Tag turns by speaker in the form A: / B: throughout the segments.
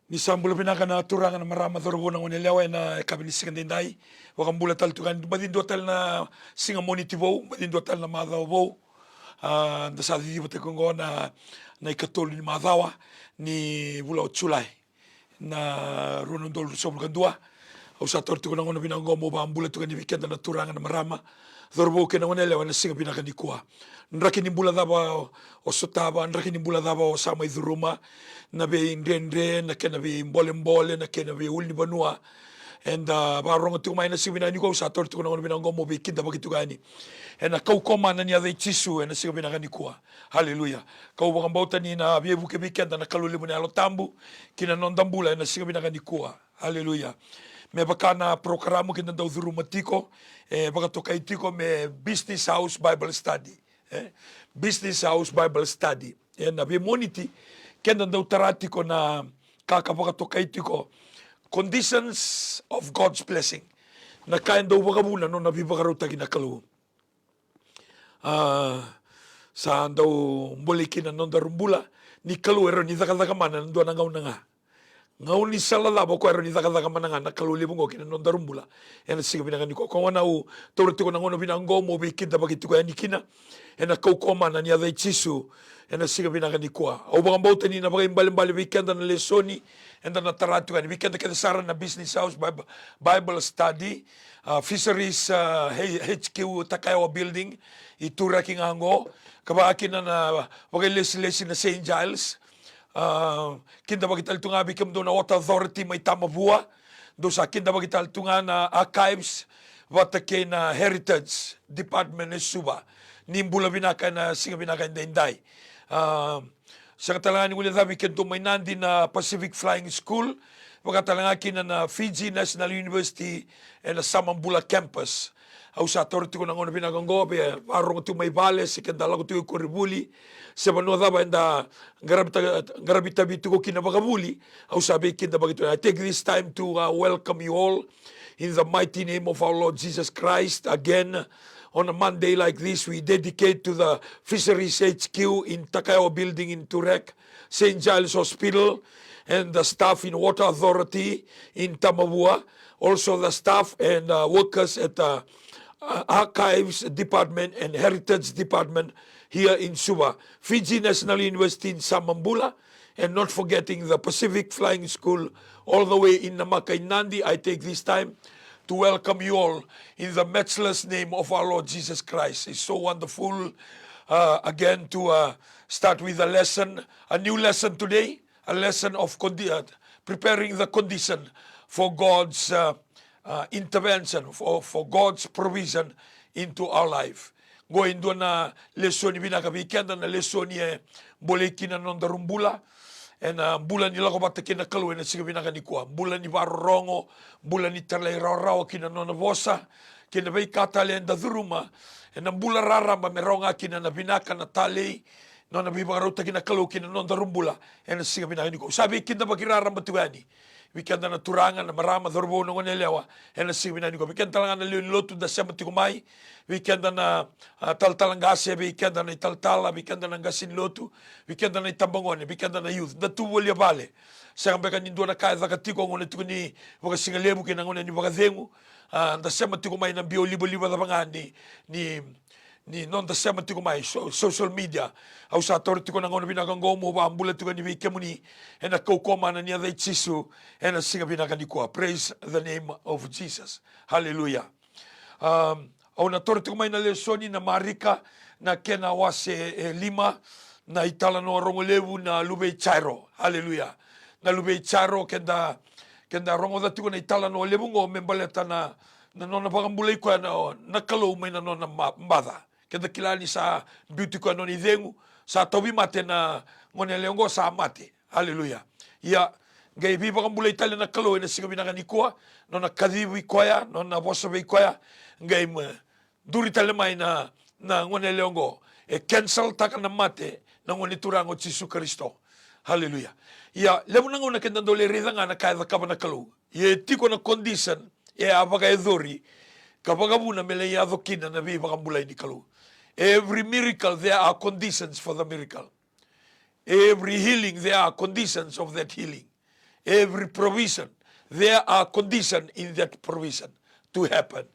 A: Ni sambula pinaka na turangan na marama thorgo na ngonelewa na kabilisikan dindai. Wakambula tal tukan badin dotal na singa moniti vo, badin dotal na madhaw vo. Da sa di bate kongo na ikatol ni madhawa ni vula otsulai. Na runondol sobul kandua. Au sa tortu na ngono binango mo ba ambula tukan ni weekend na turangan na marama. Thorbo ke na ngonelewa na singa pinaka ni kuwa. Nraki ni bula daba o sotaba, nraki ni bula daba o sama iduruma. Na be indendre na kena be mbole na kena be ulni banua and barong tu mai na sibina ni ko sa tor tu na binango mo be kinda bagitu gani and kau koma na nia dei tisu na sibina gani kuwa haleluya kau bang bauta ni na be buke weekend na kalule mo na tambu kina non dambula na sibina gani kuwa haleluya me bakana programo kinda dau duru matiko baka to kai tiko me business house bible study business house bible study na be moniti kenda daw tarati ko na kakapakatokay ko conditions of God's blessing na kain daw wakabuna no nabibakaraw tagi na kalu sa daw mulikin na non darumbula ni kalu ero ni dakadakamana nando na ngaw na nga ngaw ni salalabo ko ero ni dakadakamana nga na kalu libong ko kina non darumbula ena siga binangan ko kung anau torati ko na ngono binango mo bikinda bagiti ko yani kina ena kau koma na ni adai chisu ena siga binangan ni kuwa au bang bauta ni na bagay mbali weekend na lesoni enda na taratu kan weekend ka sara na business house bible study fisheries HQ Takayawa building itura king ango kabaki na bagay lesi na St. Giles kinda bagital tunga bikem do na water authority may tamabua do sa kinda bagital tunga na archives watake na heritage department ni suba nimbula binaka na singa binaka inday sa katalangan ni dabi kento may nandi na Pacific Flying School pagkatalanga na Fiji National University and na Samambula campus au sa torti ko nangono pinaganggo be arong tu may bale si kandala ko tu koribuli sa banwa daba enda garabita bitu ko kinabagabuli au sabi kinda bagito I take this time to welcome you all in the mighty name of our Lord Jesus Christ again. On a Monday like this, we dedicate to the Fisheries HQ in Takayawa Building in Turek, St. Giles Hospital, and the staff in Water Authority in Tamabua, also the staff and workers at the Archives Department and Heritage Department here in Suba, Fiji National University in Samambula, and not forgetting the Pacific Flying School all the way in Namaka in Nandi. I take this time to welcome you all in the matchless name of our Lord Jesus Christ. It's so wonderful again to start with a new lesson today, a lesson of preparing the condition for God's intervention, for God's provision into our life. Going doon na lesson ni binakabikan na lesson ni bolekin na non darumbula. And bulan nila ko bata kinakaluin na siga binakanikua. Bulan ni Barongo, bulan ni Talay Rarawa kinanona bosa, kinabay katali and duruma. And ang bula raramba meronga kinanabinaka na tali, no nabibagaruta kinakalu kinanon darumbula. And siga binakanikua. Sabi kinabagiraramba tuwani. Weekend na turangan na marama dorbo na ngonelewa ena sibinan ko weekend talangan na lotu da sema tikumai weekend na taltalang gase weekend na taltala weekend na gasin lotu weekend na tambangone weekend na youth da tu wolya bale sa kambe kan indua na kaya zakatiko ngone tukuni waka singalebu kina ngone ni waka zengu da sema tikumai na bio libo da bangani ni non da sema tiko mai social media au sa torti ko nangono binaganggo mo ba ambula tiko ni bikemuni ena kokoma na nia dai chisu ena singa binagani ko praise the name of Jesus hallelujah au na torti ko mai na lesoni na marika na kena wase lima na itala no rongolevu na lube chairo hallelujah na lube chairo kenda rongo da tiko na itala no lebungo membaleta na nona bagambulay ko na kalo mai na nona mbada kenda kilani sa beauty ko anoni dengu sa tobi mate na ngone leongo sa mate haleluya ya gai biba kambulay tali na kalo na siga binakani ko no na kadiwi koya no na bosabe koya gai duri tali mai na ngone leongo cancel taka na mate na ngone turango Jesu Kristo haleluya ya lebu nango na kenda dole ridanga na kaya kaba na kalo ye tiko na condition abaga edori kabagabuna mele ya dokina na biba kambulay ni kalo. Every miracle, there are conditions for the miracle. Every healing, there are conditions of that healing. every provision, there are conditions in that provision to happen.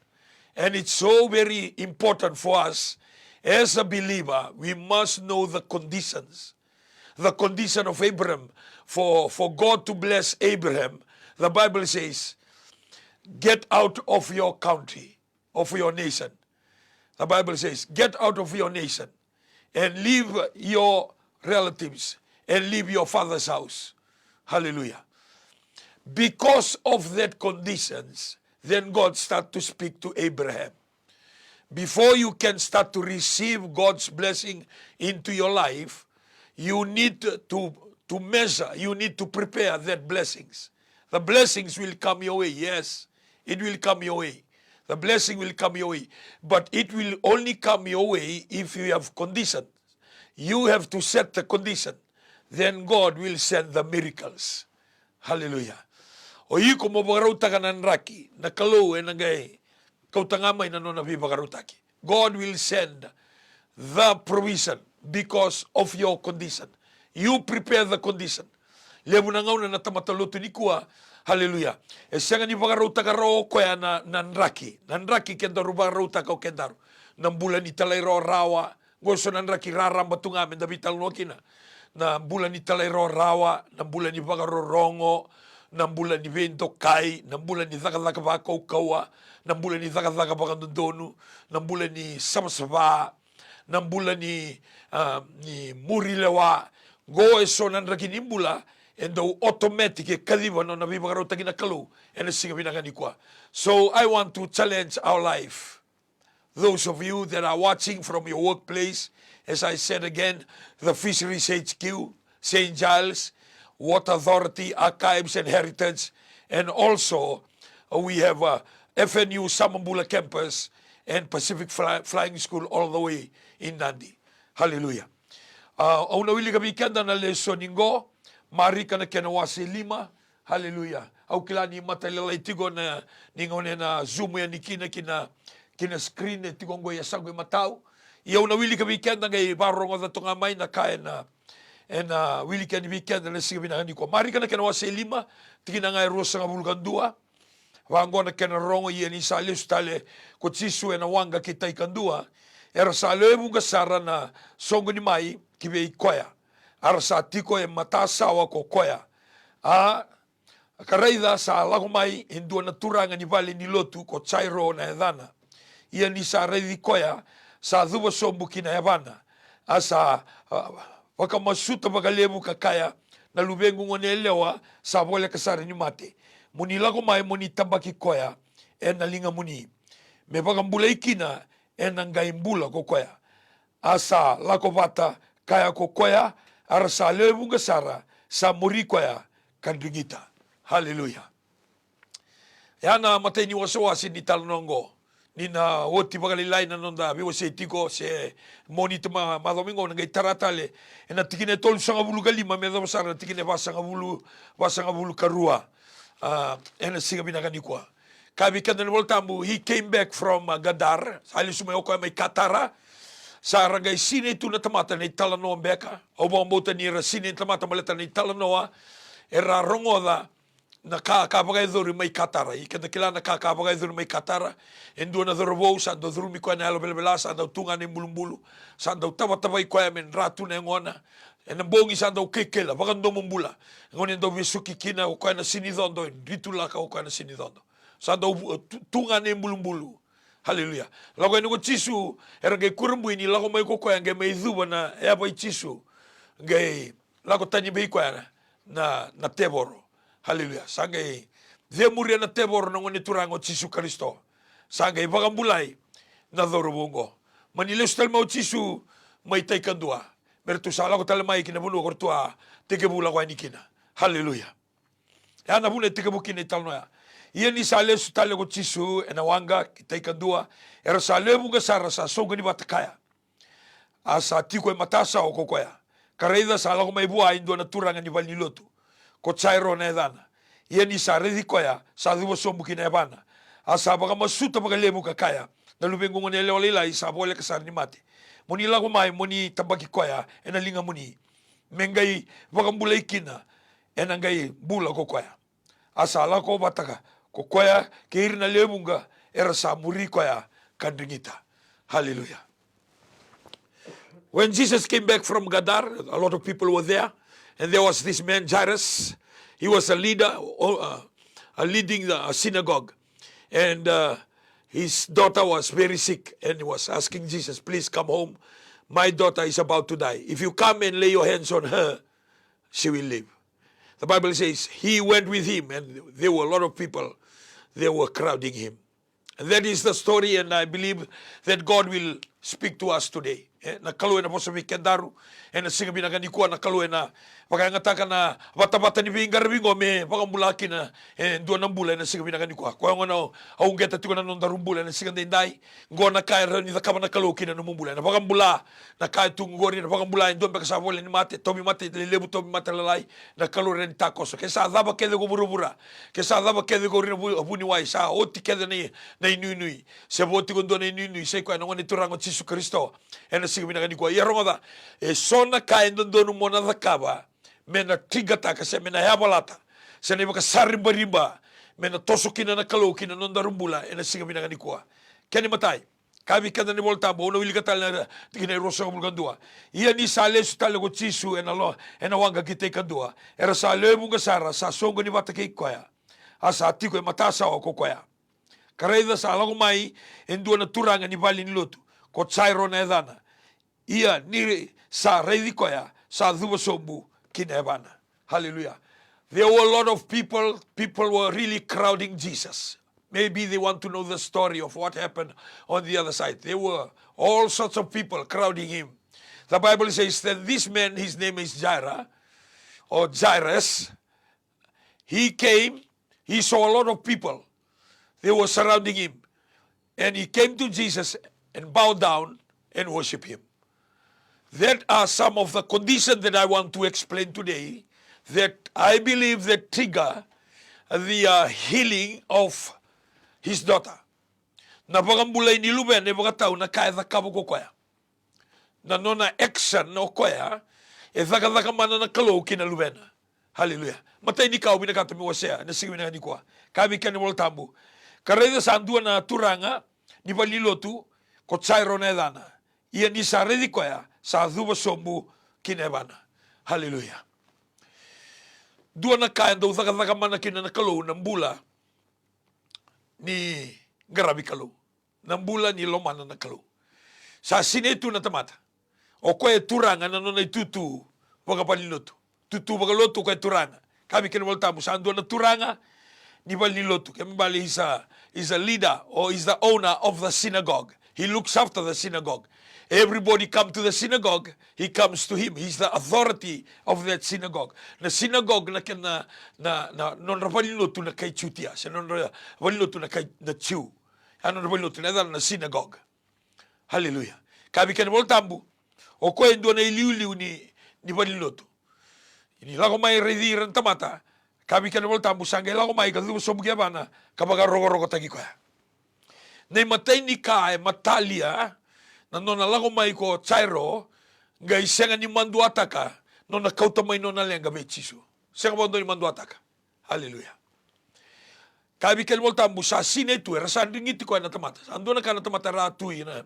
A: And it's so very important for us as a believer, we must know the conditions. The condition of Abraham, for God to bless Abraham, the Bible says, get out of your country, of your nation. The Bible says, get out of your nation and leave your relatives and leave your father's house. Hallelujah. Because of that conditions, then God start to speak to Abraham. Before you can start to receive God's blessing into your life, you need to measure, you need to prepare that blessings. The blessings will come your way, yes, it will come your way. The blessing will come your way. But it will only come your way if you have conditions. You have to set the condition. Then God will send the miracles. Hallelujah. O iko mo bagarauta ka ng raki, nakalo e nangay, kautangamay na no nabibagarutaki. God will send the provision because of your condition. You prepare the condition. Lebu na ngaw na natamataluto ni kuwa, hallelujah. E siya nga ni bagarauta ka ro kuya na nanraki. Nanraki kenda rubagarauta ka o kendaro. Nang bulan italay ro rawa, goso nanraki raramba tungamin dabital no kina. Na bulan italay ro rawa, na bulan ni bagaro rongo, na bulan ni vento kai, na bulan ni zakazaka bako kawa, na bulan ni zakazaka bakandondonu, na bulan ni samasaba, na bulan ni murilewa, go eso nanraki nimbula, and the automatic kadiva no na bibagaro tagina kalu, and singa binagani kwa. So I want to challenge our life. Those of you that are watching from your workplace, as I said again, the Fisheries HQ, St. Giles, Water Authority, Archives and Heritage, and also we have FNU Samambula Campus and Pacific Flying School all the way in Nandi. Hallelujah. Au nawili kami kenda na leso ningo, marika na kenawasi lima, hallelujah. Au kila ni matalalay tigo na ningone na zoom ya nikina kina screen tigongo ya sango matao. Iau nawili kami kenda ngay barongo da tungamay na kaya na wili kan weekend na sige binahani ko. Mari ka na kinawasi lima, tigina nga rosa nga bulkan dua. Wango na kinarongo iyan isali ustale kutsisu na wanga kita ikandua. Era sa lebu gasara na songo ni mai kibe ikoya. Ara sa tiko e matasawa ko koya. Karaida sa lago mai indua na turanga ni vale ni lotu ko chairo na edana. Iyan isa reidi koya sa dhuba sombu kina ebana. Asa waka masuta bagalebu kakaya na lubengu ngone lewa sa bole kasara ni mate. Muni lago mai muni tabaki koya na linga muni. Me bagambula ikina ngaimbula ko koya. Asa lako vata kaya ko koya ara sa lebu kasara sa muri koya kandringita. Hallelujah. Yana matay ni wasawasi ni talonongo. Nina woti bagalilay na nonda biwa se tiko se monito madomingo ngay taratale na tikine tol sanga bulu galima me do sara tikine basanga bulu karua ena siga binagani kwa kabi kandan voltambu he came back from Gadar ali sumayo ko may Katara sara gay sine tu na tamata ni talano beka obombo ni sine tamata maleta ni talanoa era rongoda na kakapagay dhuri may Katara. Ikanda kila na kakapagay dhuri may Katara. Endo na dhurbo, saan daw dhurumi ko na alabelabela, saan daw tunga ni mbulumbulu, saan daw tabatabay ko yamin ratu na ngona. En ang bongi saan daw kikila, bakan daw mumbula. Ngonin daw visuki kina ko na sinidondo, ritula ka ko na sinidondo. Saan daw tunga ni mbulumbulu. Hallelujah. Lago ino ko chisu, era gay kurumbu ini, lago may ko kaya, gay may dhuba na eabay chisu. Gay, lago tanyi bay ko na teboro. Hallelujah. Sangay dia muria na tebor ng turango Jesu Kristo. Sangay bagambulay na dorobongo. Manilos talma Jesu may tay kandua. Mertu sala ko talmay kinabuno kortua tikebula ko anikina. Hallelujah. Ya na bune tikebukin italnoya. Iyan ni sale su tale ko Jesu enawanga tay kandua. Era sale bunga sara sa sogoni batakaya. Asa tiko e matasa o kokoya. Karaida sala ko may buhay ndo na turanga ni Valnilotu. Ko chairo na edana. Iyan isa redi koya sa dhubo sombu kina ebana. Asa baka masuta baka lemu kakaya. Na lubengu ngone leo lila isa bole kasar ni mate. Muni lago mai muni tabaki koya ena linga muni. Mengai baka mbulay kina. enangai bula ko koya. Asala ko bataka ko koya ke irna lebunga era sa muri koya kandringita. Hallelujah. When Jesus came back from Gadar, a lot of people were there, and there was this man Jairus. He was a leader, leading a synagogue, and his daughter was very sick, and he was asking Jesus, "Please come home. My daughter is about to die. If you come and lay your hands on her, she will live." The Bible says he went with him, and there were a lot of people. They were crowding him. And that is the story, and I believe that God will speak to us today. Nakaluwe na po sa weekendaru, na singa binanganikuan nakaluwe na pagkangatakan na bata-bata ni Bingarabingo me pakamulaki na dua ng bulay na singa binanganikuan. Kaya nga na aung geta tiko na nung darumbulay na singa dinday, ngo na kaya ni takama nakaluki na numulay na pakambula na kaya tunggori na pakambula doon pagkasawala ni mate tomi mate lilebu tomi mate lalay na kaluwe ni takos. Kesa adaba kede ko burubura, kesa adaba kede ko rin abuniway sa oti kede na inunui. Sa boti ko doon na inunui sa ikuan nung aniturang at Jesu Kristo. Sige binanganikuan. Yaronga da sona kain doon mo na zakaba mena tigata kasi mena habalata. Sa naiba ka sarimba-rimba mena tosokin na nakalukin na nondarumbula sige binanganikuan. Kani matay. Kami kada ni volta bo no wilikatal na tigina rosa bulgandua. Iya ni sale sutal ko Jesu wanga kita kadua. Era sale bunga sara sa songo ni batake koya. Asa atiko matasa o koya. Karaida sa alang mai endua na turanga ni balin lotu. Ko tsairo na edana. Ia ni sa reidi koya sa dhuba sombu kinebana. Hallelujah. There were a lot of people were really crowding Jesus. Maybe they want to know the story of what happened on the other side. There were all sorts of people crowding him. The Bible says that this man, his name is Jairus. He came, he saw a lot of people. They were surrounding him. And he came to Jesus and bowed down and worshiped him. That are some of the conditions that I want to explain today that I believe that trigger the healing of his daughter. Na pagambulay ni Luben, mga tao na kaya kabo ko kaya. Na nona action no kaya, zaka mana na kalo kina Luben. Hallelujah. Matay ni kao binakata mi wasea, na sige binakani ko. Kami kani wal tambu. Kareda sa andua na turanga, ni balilotu, ko tsairo na edana. Ia ni sa redi koya, sa dhuba sombu kinebana. Hallelujah. Dua na kaya daw zaka mana kina na kalo ng bula ni garabi kalo. Ng bula ni lomana na kalo. Sa sinetu na tamata. O koe turanga na nonay tutu waga palilotu. Tutu waga lotu koe turanga. Kami kinawaltamu sa andua na turanga ni balilotu. Kami bali is a leader or is the owner of the synagogue. He looks after the synagogue. Everybody come to the synagogue, he comes to him. He's the authority of that synagogue. Na synagogue na non rapalilotu na kay chutia. Sa non rapalilotu na kay na chu. Ano rapalilotu na synagogue. Hallelujah. Kabi kan voltambu. O ko endo na iliuliu ni palilotu. Ini lago mai rediran tamata. Kabi kan voltambu sange lago mai kadu somgiabana kabaga rogo tagi ko. Nei matay ni kai matalia na nona lago mai ko tsairo ga isenga ni manduataka nona kauta mai nona lenga bechisu. Senga bondo ni manduataka. Hallelujah. Kabi kel volta musa sine tu era sandingiti ko na tamata. Ando na kana tamata ratu ina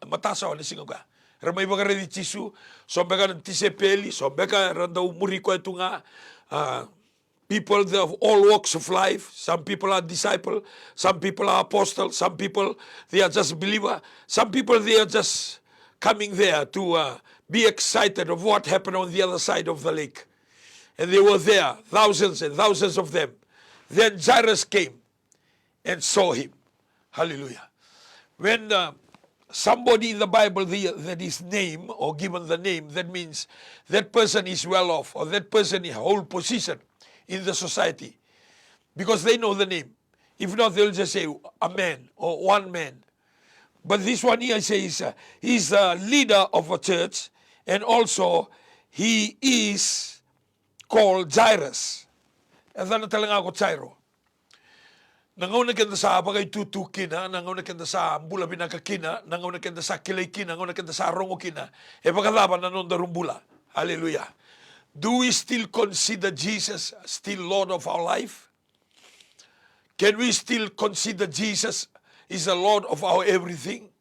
A: matasa wala singa ka. Ramai bagare di chisu sombeka tisepeli sombeka randa umuri ko etunga people of all walks of life. Some people are disciple, some people are apostle, some people they are just believer, some people they are just coming there to be excited of what happened on the other side of the lake. And they were there, thousands and thousands of them. Then Jairus came and saw him. Hallelujah. When somebody in the Bible that is named or given the name, that means that person is well off or that person in whole position in the society because they know the name. If not, they'll just say a man or one man. But this one here says he's a leader of a church and also he is called Jairus. And then talaga ako Jairo. Nangauna kenda sa bagay tutukina, nangauna kenda sa bula binakakina, nangauna kenda sa kilaykina, nangauna kenda sa rongokina. E pagkalaban na nung darumbula. Hallelujah. Do we still consider Jesus still Lord of our life? Can we still consider Jesus is the Lord of our everything?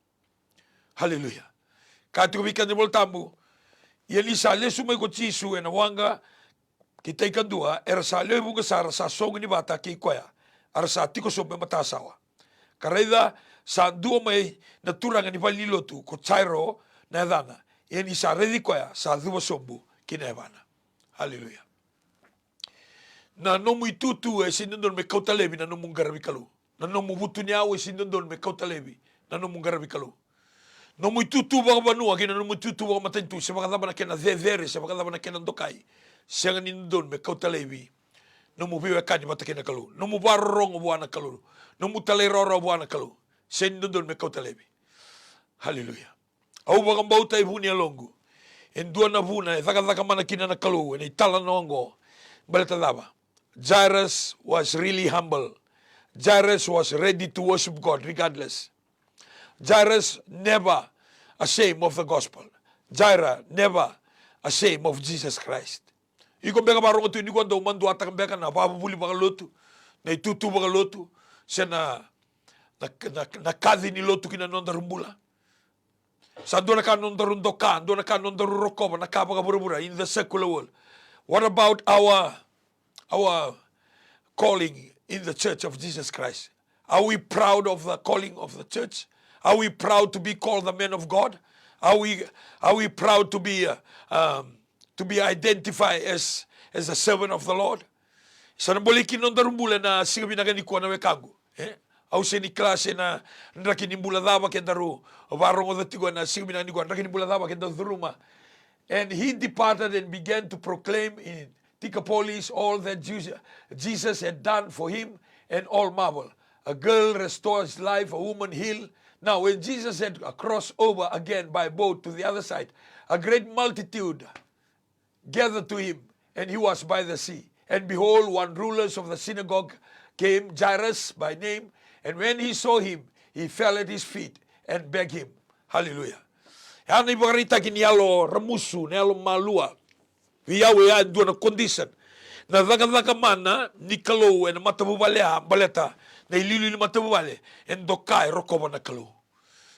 A: Hallelujah. Kati kubikan ni tamu, yan isa le sumay ko Jisu en wanga kita ikan dua era sa le bunga sa song ni bata ki koya ara sa tiko so be matasawa. Karaida sa dua may naturang ni balilotu ko chairo na dana. Yan isa redi koya sa dua sombu kinevana. Hallelujah. Na nomu itutu e sinundon me kautalebi na nomu garabi kalu. Na nomu butunya e sinundon me kautalebi na nomu garabi kalu. Nomu itutu ba banua kina nomu itutu ba matentu se baka na kena vevere se baka na kena dokai. Se nindon me kautalebi. Nomu biwe kani mata kena kalu. Nomu barong buana kalu. Nomu taleroro buana kalu. Se nindon me kautalebi. Hallelujah. Au baka bauta ibuni alongu. Endua na vuna e thaka mana kina na kalu e tala nongo. Baleta daba. Jairus was really humble. Jairus was ready to worship God regardless. Jairus never ashamed of the gospel. Jairus never ashamed of Jesus Christ. Iko beka barong tu ni ko ndo mandu atak beka na babu buli baka lotu. Na itutu baka lotu. Siya na kadhi ni lotu kina nonda rumbula. Sa doon na ka nonda rundokan, doon na ka nonda rurokoba, na kapaka burubura in the secular world. What about our calling in the Church of Jesus Christ? Are we proud of the calling of the church? Are we proud to be called the men of God? Are we proud to be identified as a servant of the Lord? Sana bolikin non darumbula na sigabi na ganiko na wekangu. Au seni klase na ndrakinimbula daba kendaru varong odatigo na sigabi na ganiko ndrakinimbula daba kendazuruma. And he departed and began to proclaim in Decapolis all that Jesus had done for him, and all marvel. A girl restores life, a woman healed. Now, when Jesus had crossed over again by boat to the other side, a great multitude gathered to him, and he was by the sea. And behold, one ruler of the synagogue came, Jairus by name, and when he saw him, he fell at his feet and begged him. Hallelujah. Yan ibarita kinialo ramusu, nialo malua. Viyawe ya doon na condition. Na daga mana ni kalo na matabubale baleta na ililu ni matabubale en dokai rokoba na kalo.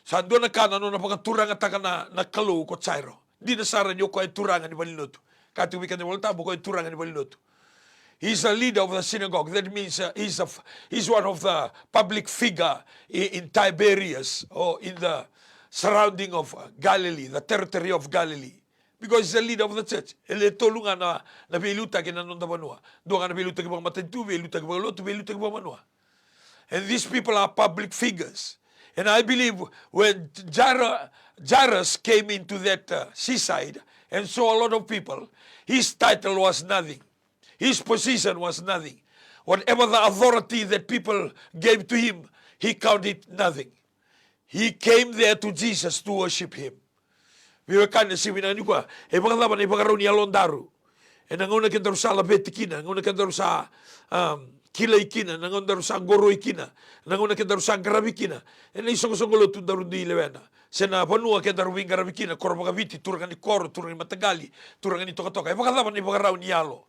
A: Sa doon na kana no na pagaturang ataka na kalo ko chairo. Di na sara niyo ko ay turangan ni baliloto. Kati wikan ni walta ko ay turangan ni baliloto. He's a leader of the synagogue. That means he's one of the public figure in Tiberias or in the surrounding of Galilee, the territory of Galilee. Because he's the leader of the church. Ele tolungan na biluta kina nonda banua. Doon na biluta kibang matentu, biluta kibang lotu, biluta kibang manua. And these people are public figures. And I believe when Jairus came into that seaside and saw a lot of people, his title was nothing. His position was nothing. Whatever the authority that people gave to him, he counted nothing. He came there to Jesus to worship him. Vivekan si winani ko e pagalaban e pagaraw ni alondaru e nanguna kendaru sa labeti kina nanguna kendaru sa kilay kina nanguna kendaru sa goroy kina nanguna kendaru sa garabi kina e na isong songolo tundaru di lewena sena panua kendaru wing garabi kina korbaga viti turangan ni koro turangan ni matagali turangan ni toka-toka e pagalaban e pagaraw ni alo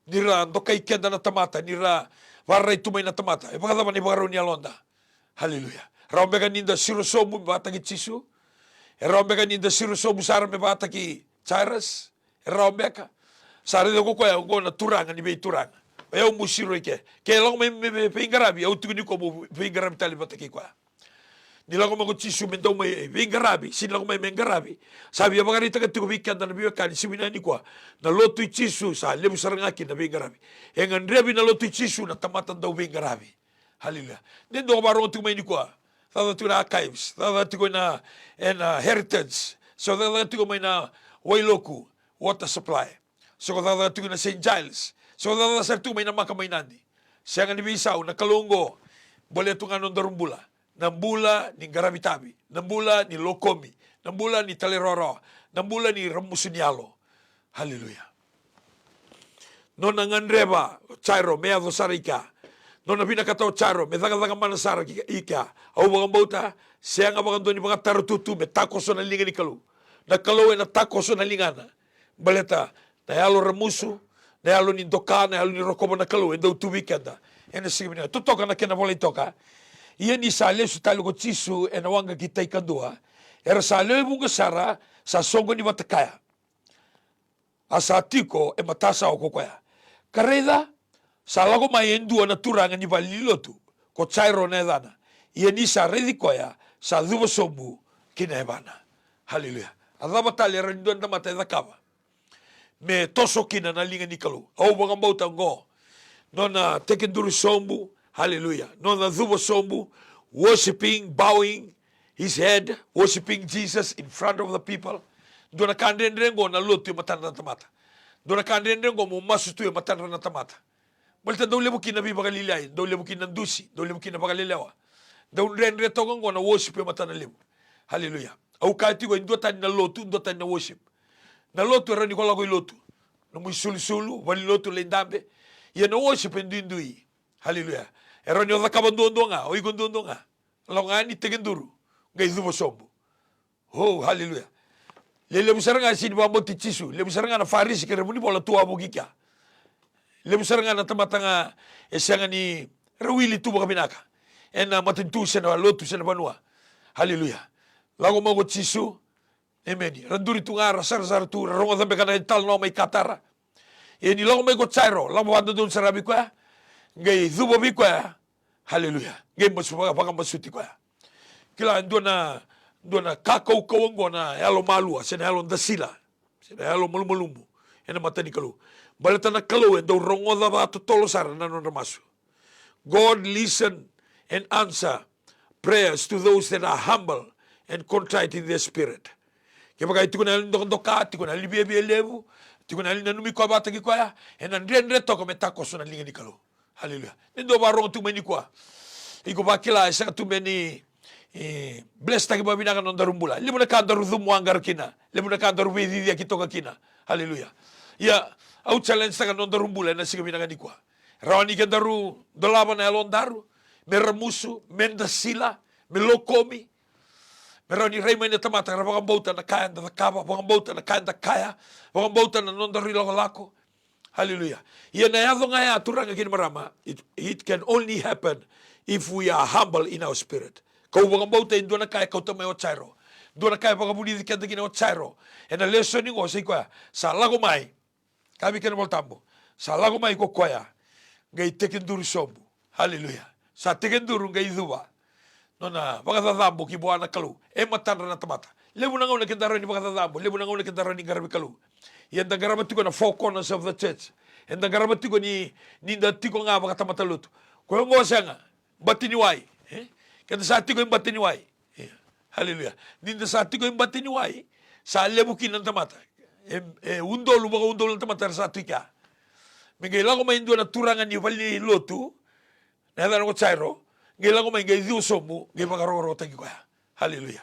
A: nira dokay kenda na tamata nira waray tumay na tamata e pagalaban e pagaraw ni alonda. Hallelujah. Raumbegan ninda sirusomu batang itzisu. Raumbegan ninda sirusomu sara me bata ki Jairus. Raumbeka. Sara de ko ko na turanga ni be turanga. Eu musiro ke. Ke lang me pingarabi au tuni ko pingarabi tali bata ki kwa. Nila ko magutzisu mendo me pingarabi, sin lang me mengarabi. Sabi ya bagarita ka tuko bikan na biwa kan siminani ko. Na lotu itzisu sa lebu sarangaki na pingarabi. Engan rebi na lotu itzisu na tamatan daw pingarabi. Hallelujah. Then do barong tu may ni ko. Tawag tu na archives. Tawag tu ko na heritage. So tawag tu ko may na Wailoku water supply. So tawag tu ko na St. Giles. So tawag sa tu may na makamaynandi. Siya nga ni Bisaw na kalungo. Boleh tu nga nung darumbula. Nambula ni Garavitabi. Nambula ni Lokomi. Nambula ni Taleroro. Nambula ni Ramusunyalo. Hallelujah. No nanganreba. Chairo mea do sarika. No na pinakataw charo, me daga mana sara ika. Au bagang bauta, siya nga bagang doon ni mga tarututu, me takoso na linga ni kalu. Na kalu na takoso na lingana. Baleta, na yalo ramusu, na yalo ni doka, na yalo ni rokobo na kalu, endo tu weekenda. Ena sigimina, tutoka na kena vola toka. Ia ni sa le su talo ko tisu e na wanga ki tai kandua. Era sa le bunga sara sa songo ni watakaya. Asa tiko e matasa o kokoya. Kareda sa lago mai endua na turanga ni valilotu ko chairo na edana. Ia ni sa redi koya sa duva somu kina ebana. Haleluya. Adaba tali renduan na mata edakava. Me toso kina na linga ni kalu. Au banga bauta ngo. Nona tekenduru sombu. Hallelujah. Nona duva sombu. Worshipping, bowing his head, worshipping Jesus in front of the people. Dona kandrengo na lutu yung matanda na tamata. Dona kandrengo mo masutu yung matanda na tamata. Balta daw lebukin na bibagalilay, daw lebukin ng dusi, daw lebukin na bagalilawa. Daw renre togang ko na worship yung matanda lebu. Hallelujah. Au kahit ko indua tayo na lotu, indua tayo na worship. Na lotu rani ko lagoy lotu. Na muy sulu-sulu, wali lotu lendambe. Yan na worship indui. Hallelujah. Era nyo kabandondo nga, o igondondo nga. Alam nga ni tegenduru, ngay dubo sombo. Oh, hallelujah. Lebu saranga sini bambo tichisu, lebu saranga na farisi kere muni bola tua mo gikya. Lebu saranga na tamatanga esanga ni rawili tu baka binaka. Ena matintu sena lotu sena banua. Hallelujah. Lago mo tichisu. Amen. Randuri tu nga rasar tu rongo zambe kana tal no may katara. Eni lago may go chairo, lago wando dun sarabi kwa. Ngay dubo bi kwa. Hallelujah. Ngay masubaga paka masuti kwa. Kila ndona kakau kawango na yalo malua, sena yalo ndasila. Sena yalo malumulumbu. Ena matani kalu. Balata na kalu endo rongoda ba tolo sara na namasu. God listen and answer prayers to those that are humble and contrite in their spirit. Kaya baka iti ko na doka, iti ko na libiyabi lebu, iti ko na nanumi kwa bata ki kwa, ena ndre toko metako so na linga ni kalu. Hallelujah. Nindo barong tu meni kwa. Iko ba kila isa tu meni bless ta kiba binaka non darumbula. Limu na kandaru thumuangar kina. Limu na kandaru vididia kitoka kina. Hallelujah. Ya au challenge ta non darumbula na siga binaka ni kwa. Rawani kandaru dolaba na elon daru. Meramusu, mendasila, melokomi. Merani reima ni tamata ra bauta na kaya da kaba, bauta na kaya da kaya, bauta na non daru lako. Hallelujah. Ia na yado nga ya turanga kin marama. It can only happen if we are humble in our spirit. Kau bang bauta in na kaya kau tamay o chairo. Doon na kaya baka buli di kanda o chairo. And a lesson ngo sa ikwa sa lago mai. Kami kin voltambo. Sa lago mai ko kwaya. Ngay tekenduru sombu. Hallelujah. Sa tekenduru ngay duwa. Nona baka dadambo ki buana kalu. E matanda na tamata. Lebu na ngau na kindaro ni baka dadambo. Lebu na ngau na kindaro ni garabi kalu. Yan da garabati ko na four corners of the church. Yan da garabati ko ni dati ko nga baka tamataluto. Ko ngo sa nga batiniwai. Kada sa ati ko yung batiniwai. Hallelujah. Ninda sa ati ko yung batiniwai sa lebukin ng tamata. Undolo baka undolo ng tamata sa ati ka. Mingay lang ko may indo na turangan ni wali lotu. Nahalan ko chairo. Ngay lang ko may ngay diuso mo. Ngay makarorotang ko ya. Hallelujah.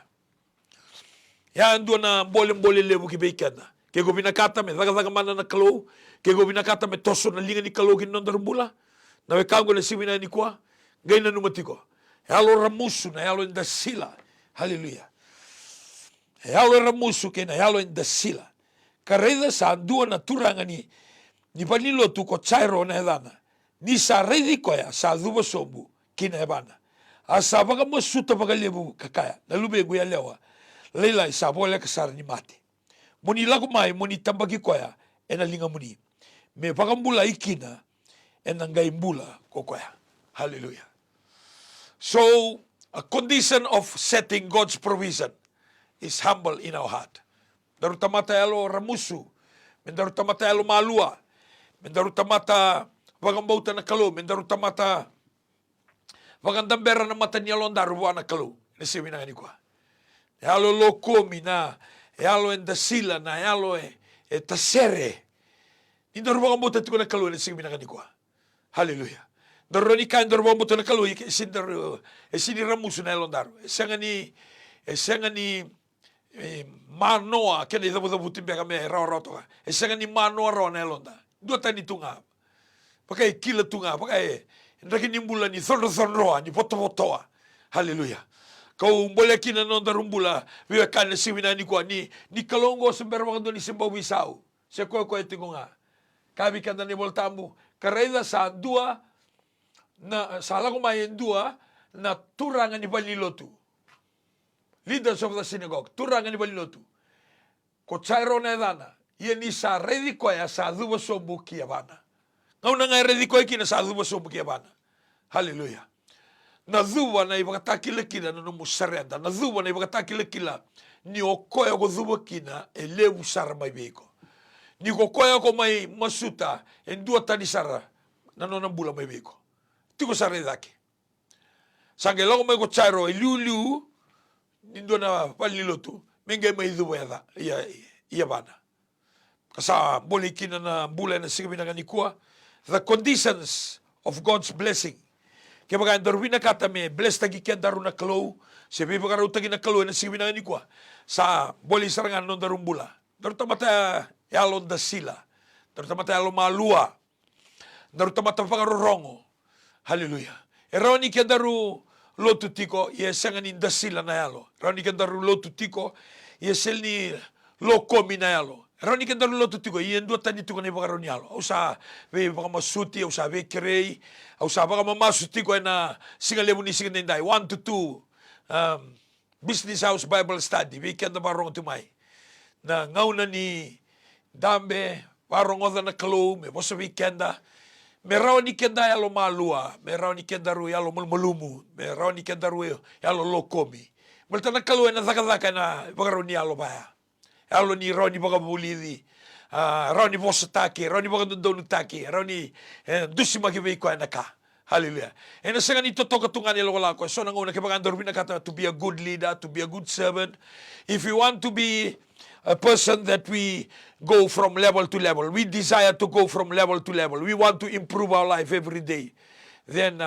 A: Yan doon na bolem-bolem lebu kibaikan na. Kaya ko binakata me, daga mana na kalo, kaya ko binakata me toso na linga ni kalo kin darumbula, na wekango na simina ni kwa, gay na numati ko. Halo ramusu na halo indasila. Hallelujah. Halo ramusu kaya na halo indasila. Kareda sa andua na turanga ni panilo tu ko chairo na edana. Ni sa redi ko ya sa duba sombu kina ebana. Asa baga masuta baga lebu kakaya. Nalube guya lewa. Leila isa bola kasar ni mati. Muni lagu mai, muni tambaki koya, ena linga muni. Me pakambula ikina, ena ngaimbula kokoya. Hallelujah. So, a condition of setting God's provision is humble in our heart. Darutamata elo ramusu, mendarutamata elo malua, mendarutamata pagambauta na kalu, mendarutamata pagandambera na mata niya londaruwa na kalu. Nasiwi na kwa. Halo lokomi na, halo endasila na, halo tasere. Indaro baka mo tati ko na kaluan sige minakani ko. Hallelujah. Daro ni kan daro mo to na kaluan sindaro siniramuso na elondaro. Sanga ni manoa kani dabo butin beka me raw to ka. Sanga ni manoa ro na elonda. Dua tani tunga. Pakai kila tunga, pakai ndaki ni mbula ni thonro ni poto. Hallelujah. Kau boleh kina non darumbula, biar kan siwina ni kwa ni kalongo sembera wakando ni simbawi sau. Se koe tingo nga. Kabi kanda ni voltambu. Kareda sa dua na sa lago mai dua na turangan ni balilotu. Leaders of the synagogue, turangan ni balilotu. Ko chairo na edana. Ia ni sa redi koe sa duwa sobu kia bana. Ngau na ngai redi koe kina sa duwa sobu kia bana. Hallelujah. Na duwa na ibakatakila kina na numu sarenda. Na duwa na ibakatakila kila ni o koe o duwa kina e lewu sara mai beiko. Ni ko koe ko mai masuta en dua tadi sara na nona bula mai beiko. Tiko sara edake. Sange lago mai ko chairo e liu nindo na palilotu. Menge mai duwa eda. Ia bana. Kasa boli kina na bula na sigabina nikua. The conditions of God's blessing. Kaya baga darwina kata me bless tagi kaya daru na kalau. Sebi baga raw tagi na kalau na sigabina nikua. Sa boli sarangan non darum bula. Daru tamata yalon da sila. Daru tamata yalon malua. Daru tamata pangarorongo. Hallelujah. Eroni kaya daru lotu tiko yesanganin da sila na yalo. Eroni kaya daru lotu tiko yeselni lokomi na yalo. Roni kan daru lotu tiko ien dua tani tiko nei bagaroni alo. Au sa ve baga masuti, au sa ve kerei, au sa baga mamasu tiko na singa lebu ni singa nendai 1 to 2 business house Bible study. Ve kan da barong tu mai. Na ngauna ni dambe barong oda na kalau me bosa weekenda. Me raoni kenda yalo malua, me raoni kenda ru yalo mulmulumu, me raoni kenda ru yalo lokomi. Multa na kalau na zaka na bagaroni alo baya. Alo ni roni baga bulidi, roni bosa taki, roni baga donu taki, roni dusi magi veiko anaka. Hallelujah. And sa ganito to katungan nila wala ko. So nanguna kaya baga andorbi na kata to be a good leader, to be a good servant. If you want to be a person that we go from level to level, we desire to go from level to level. We want to improve our life every day. Then,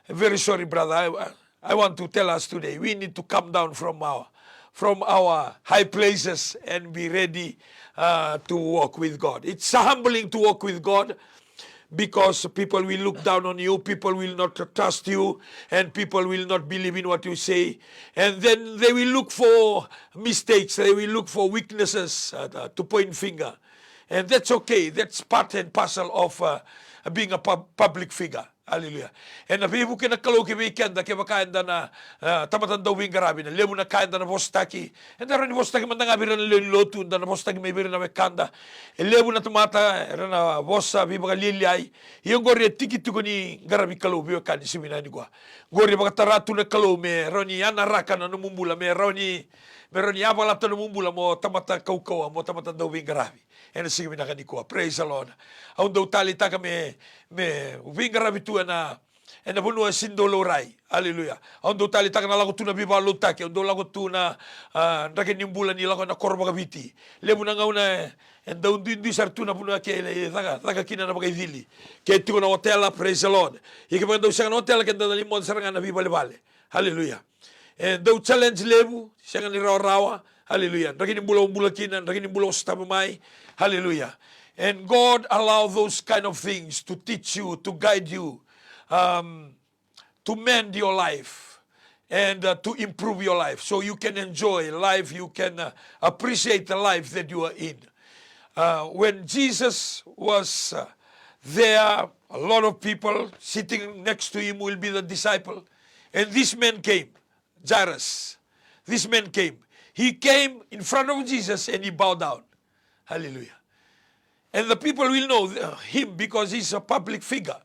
A: very sorry, brother. I want to tell us today, we need to come down from our high places and be ready to walk with God. It's humbling to walk with God because people will look down on you, people will not trust you, and people will not believe in what you say. And then they will look for mistakes, they will look for weaknesses to point finger. And that's okay. That's part and parcel of being a public figure. Hallelujah. And nabibu kina kalau ki weekend ke bakaenda na tamatan daw wingarabi na lemu na kaenda na bostaki. And daron ni bostaki man nga biran lotu na bostaki may biran na mekanda. Lemu na tumata na bossa bi baga liliay. Yung gori tikit ko ni garabi kalau bi kan simina ni gua. Gori baga taratu na kalau me roni anaraka na numumbula me roni abala to numumbula mo tamata kau mo tamata daw wingarabi. And sige minakani ko. Praise the Lord. Aun daw talita kami me wingarabi tu na bunua sindolorai. Hallelujah. Aun daw talita kana lago tu na bibalo taki. Aun daw lago tu na ndake nimbula ni lago na korba kabiti. Lebu na ngauna and daw di sartu na bunua ke daga kina na bagay dili. Ke tiko na hotel. Praise the Lord. Ike daw sa hotel ke daw limon sarangan na bibale. Hallelujah. And daw challenge lebu siya ni rawa. Hallelujah. Ndake nimbula kina, ndake nimbula ostamamay. Hallelujah. And God allow those kind of things to teach you, to guide you, to mend your life and to improve your life so you can enjoy life, you can appreciate the life that you are in. When Jesus was there, a lot of people sitting next to him will be the disciple. And this man came, Jairus. This man came. He came in front of Jesus and he bowed down. Hallelujah. And the people will know him because he's a public figure.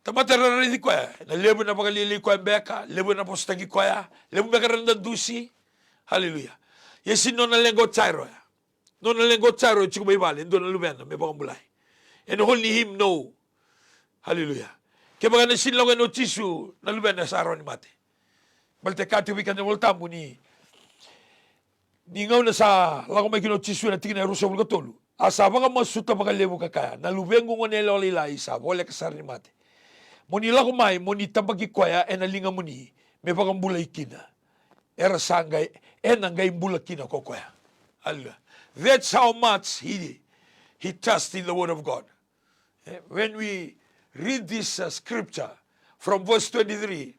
A: Tamatararidi ko ya. Na lebo na pagalili ko ang beka. Lebo na postagi ko ya. Lebo beka randa dusi. Hallelujah. Yesin no na lenggo chairo ya. No na lenggo chairo chiku may bali. Ndo na lumena. May bakang bulay. And only him know. Hallelujah. Kaya baka nasin lang no chisu na lumena sa araw ni mate. Balte kati wikan na voltamu ni ngaw na sa lako may kinochisu na tingin na rusa bulga tolu. Asaba nga masuta baka lebu kakaya. Nalubengo nga nila olila isa. Wala kasar ni mate. Muni lako may, muni tabagi kwaya, enalinga muni. May bakang bulay kina. Era sangay, enangay bulay kina ko kwaya. Hallelujah. That's how much he trusts in the word of God. When we read this scripture from verse 23,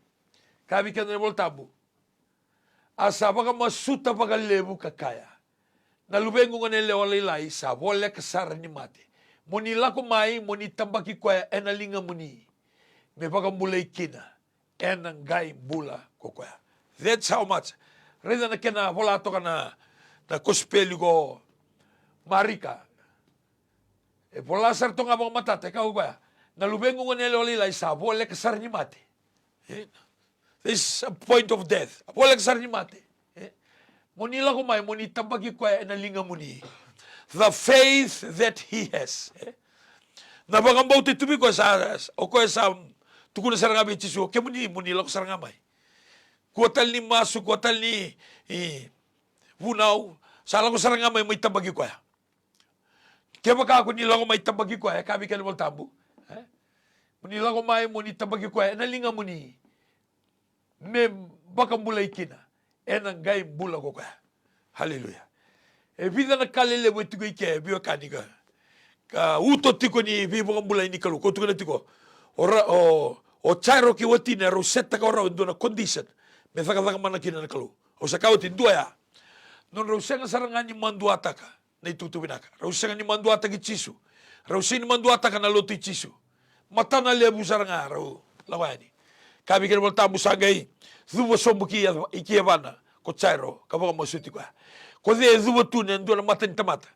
A: kami ka na voltabu. Asaba ka masuta baka lebu kakaya. nalubengo nga nele olilay sa wole kasara ni mate. Muni lako mai, muni tambaki kwa enalinga muni. Me bagambulay kina, enang gay bula ko kwa. That's how much. Reda na kena wala to ka na kospeli ko marika. E pola sar to nga mga mata, teka kwa. Nalubengo nga nele olilay sa wole kasara ni mate. This is a point of death. Wole kasara ni mate. Muni lako mai, muni tambaki kwa enalinga muni. The faith that he has. Nabagambaw ti tubi ko sa o ko sa tukuna sarangami tisu ke muni lako sarangamay. Kuatal ni masu, kuatal ni vunaw, sala ko sarangamay may tambagi ko. Kaya baka ako nilako may tambagi ko, kami kanibal tambu. Muni lako may muni tambagi ko, nalinga muni. Me baka mulay kina, enang gay bula ko kaya. Hallelujah. E vida na kalele mo tiko ike biwa kanika. Ka uto tiko ni bibo kambula ni kalu. Ko tiko na tiko. O chairo ki wati na rosetta ka ora ndo na condition. Me thaka mana kina na kalu. O sa kauti ndua ya. Non rosenga saranga ni manduata ka na itutubinaka. Rosenga ni manduata ki chisu. Rosenga ni manduata ka na loto chisu. Mata na lebu saranga ro lawani. Kabi kena volta musangay. Zuwa sombuki ikievana ko chairo ka baka masuti kwa. Ko de zuwa tu ne ndo na mata ni tamata.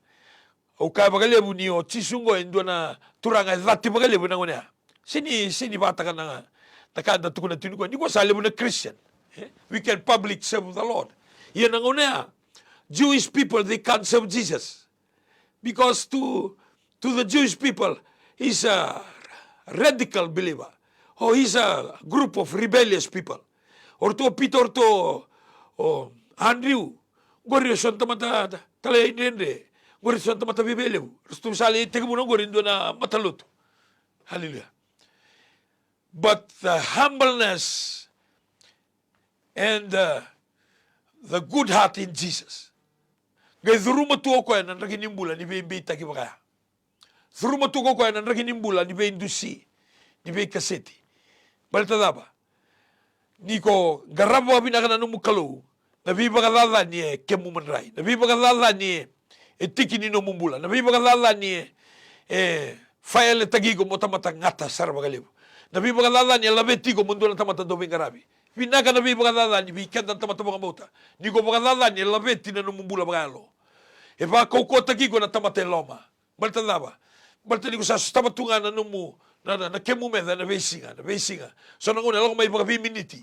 A: O ka bagalebu ni o chisungo ndo na turanga zati bagalebu na ngone. Sini bata ka na takanda tukuna tinu ko. Ni ko salebu na Christian. We can public serve the Lord. Yan ang ngone. Jewish people, they can't serve Jesus. Because to the Jewish people, he's a radical believer. Or he's a group of rebellious people. Or to Peter, or to Andrew, Gorio Santa Mata, Talainende, Gorio Santa Mata Bibeleu, Rustum Sali, Tegamuno Gorindo na Matalut. Hallelujah. But the humbleness and the good heart in Jesus. Gay zuruma tuo ko yan, nandraginimbula, ni Bita Kibaka. Zuruma tuo ko yan, nandraginimbula, ni Indusi, ni Kaseti. Balita ba? Niko, garabo abinaka na numukalu, nabibagalala ni kemumanray. Nabibagalala ni etiki ni numumbula. Nabibagalala ni fayale tagigo mo tamata ngata sarabagalibo. Nabibagalala ni labetigo mundo na tamata dobing karabi. Pinaka nabibagalala ni bikanda tamata mga mota. Niko bagalala ni labeti na numumbula bagalo. E pa kauko tagigo na tamata loma. Balta ba? Balta niko sa tamatunga na numu na kemumeda na besinga. So nanguna lang may mga miniti.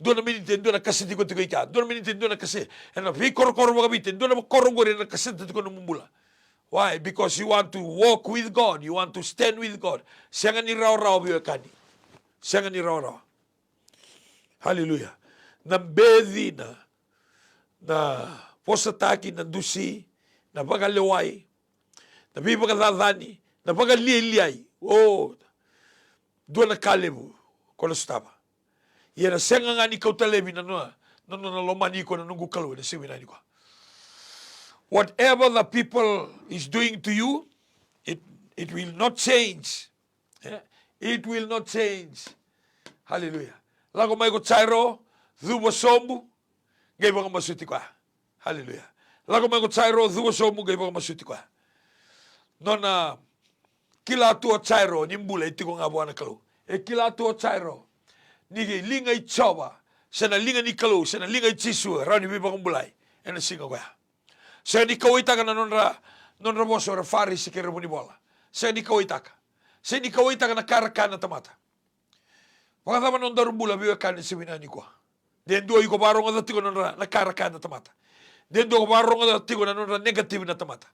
A: Doon na minute, doon na kasi tiko ika. Doon na minute, doon na kasi. And na koro mga bitin, doon na korogori na kasi tiko numumbula. Why? Because you want to walk with God. You want to stand with God. Siya nga ni raw-raw biyo kani. Siya nga ni raw-raw. Hallelujah. Nambedi na posataki na dusi, na bagaleway, na bibagadadani, na bagaliliyay. Oh, doon na kalebu. Kolostaba. Yan na senga nga ni kautalebi na lomani ko na nunggu kalu na siwinani ko. Whatever the people is doing to you, it will not change. It will not change. Hallelujah. Lago may ko tsairo, dhubo sombu, gay baka masuti ko. Hallelujah. Lago may ko tsairo, dhubo sombu, gay baka masuti ko. No na kila tuo tsairo, nimbula iti ko nga buwan na kalu. Kila tuo tsairo, nigi lingay choba, sana linga ni kalu, sana lingay chisu, raw ni bibang bulay, na singa ko. Sa ni kawita ka na nonra boso, rafari si kira ni bola. Sa ni kawita ka. Sa ni kawita ka na karakan na tamata. Mga tama nung darumbula, biwa ka na si winani ko. Den do ko barong nga dati ko nonra na karakan na tamata. Den do ko barong nga dati ko na nonra negative na tamata.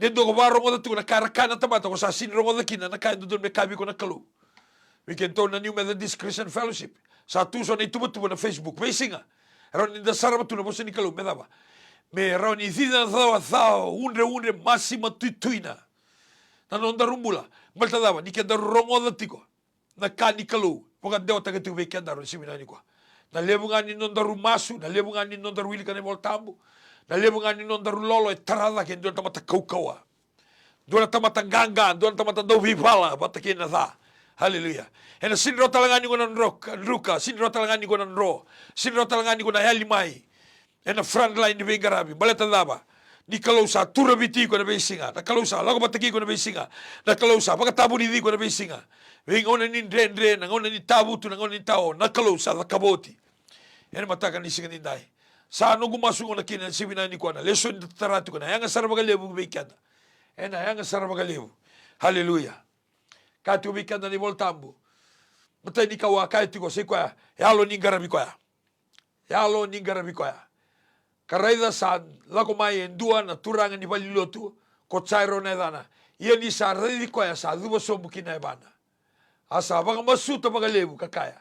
A: Den do ko barong nga dati ko na karakan na tamata, ko sa sinro nga dati na kain doon may kabi ko na kalu. We can turn a New Methodist Christian Fellowship. Sa tuso na itubo-tubo na Facebook. May singa. Aron ni dasara tu na po sa ni kalu. Medaba. Me aron ni thina thao. Unre masima tuituina. Nanon darumbula. Maltadaba. Ni kenda rongo dati ko. Na ka ni kalu. Pagkat dewa tagati ube kenda ron siminani ko. Nalebungan ni non darumasu. Nalebungan ni non daruwili ka ni voltambu. Nalebungan ni non darulolo. E tarada ken doon tamata kaukawa. Doon tamata ganga. Doon tamata dovibala. Batakin na tha. Hallelujah. And sinro talangani ko ng ruka, sinro talangani ko ng ro, sinro talangani ko na helimay. And the front line ni Bengarabi, balata laba. ni kalau sa tura biti ko na besinga na kalau sa lago bataki ko na besinga na kalau sa baka tabu ni ko na besinga we ngona ni ndre na ngona ni tabu tu na ngona ni tao na kalau sa la kaboti ene mataka ni singa ni dai sa no gumasu ngona kina sibina ni ko na leso ni taratu ko na yanga saraba lebu beikanda ena yanga saraba lebu haleluya katu beikanda ni voltambu mata ni kawa kai tiko se kwa yalo ni garabi kwa yalo ni garabi kwa karaida sa lako mai endua na turanga ni balilotu ko chairo na dana ia ni sa redi ko ya sa dubo so bukina bana asa baka masuta baka lebu kakaya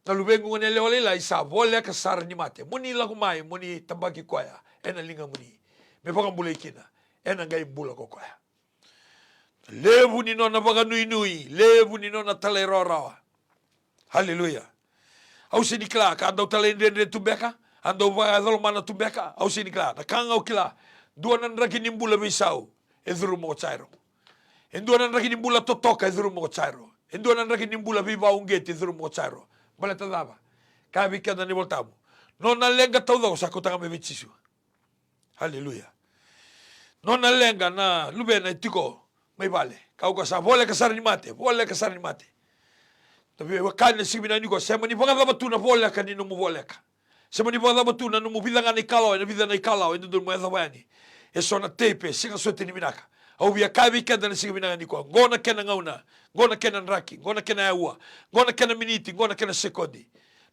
A: na lubengu ngone leole la isa vole ka sar ni mate muni lako mai muni tabaki ko ya ena linga muni me baka mbule kina ena ngai mbula ko ya lebu ni nona baka nui lebu ni nona talerora haleluya au se dikla ka do talende tubeka ando va dolo mana tubeka au sini kla na kanga o kila duanan raki nimbula bisau edru mo chairo enduanan raki nimbula totoka edru mo chairo enduanan raki nimbula viva ungeti edru mo chairo baleta dava ka bikada ni voltamo non alenga todo sa kotanga me vichisu haleluya non alenga na lubena tiko mai vale ka uka sa vole ka sarni mate tapi wakane sibina ni ko sema ni pagava batuna vole ka ni no mo vole ka sema ni bada batuna no mubidanga ni kalau ina bidanga ni kalau ina dur moeda wani e sona tepe singa sote ni minaka au bia kavi kada ni singa minanga ni ko ngona kena ngauna ngona kena raki ngona kena ua ngona kena miniti ngona kena sekondi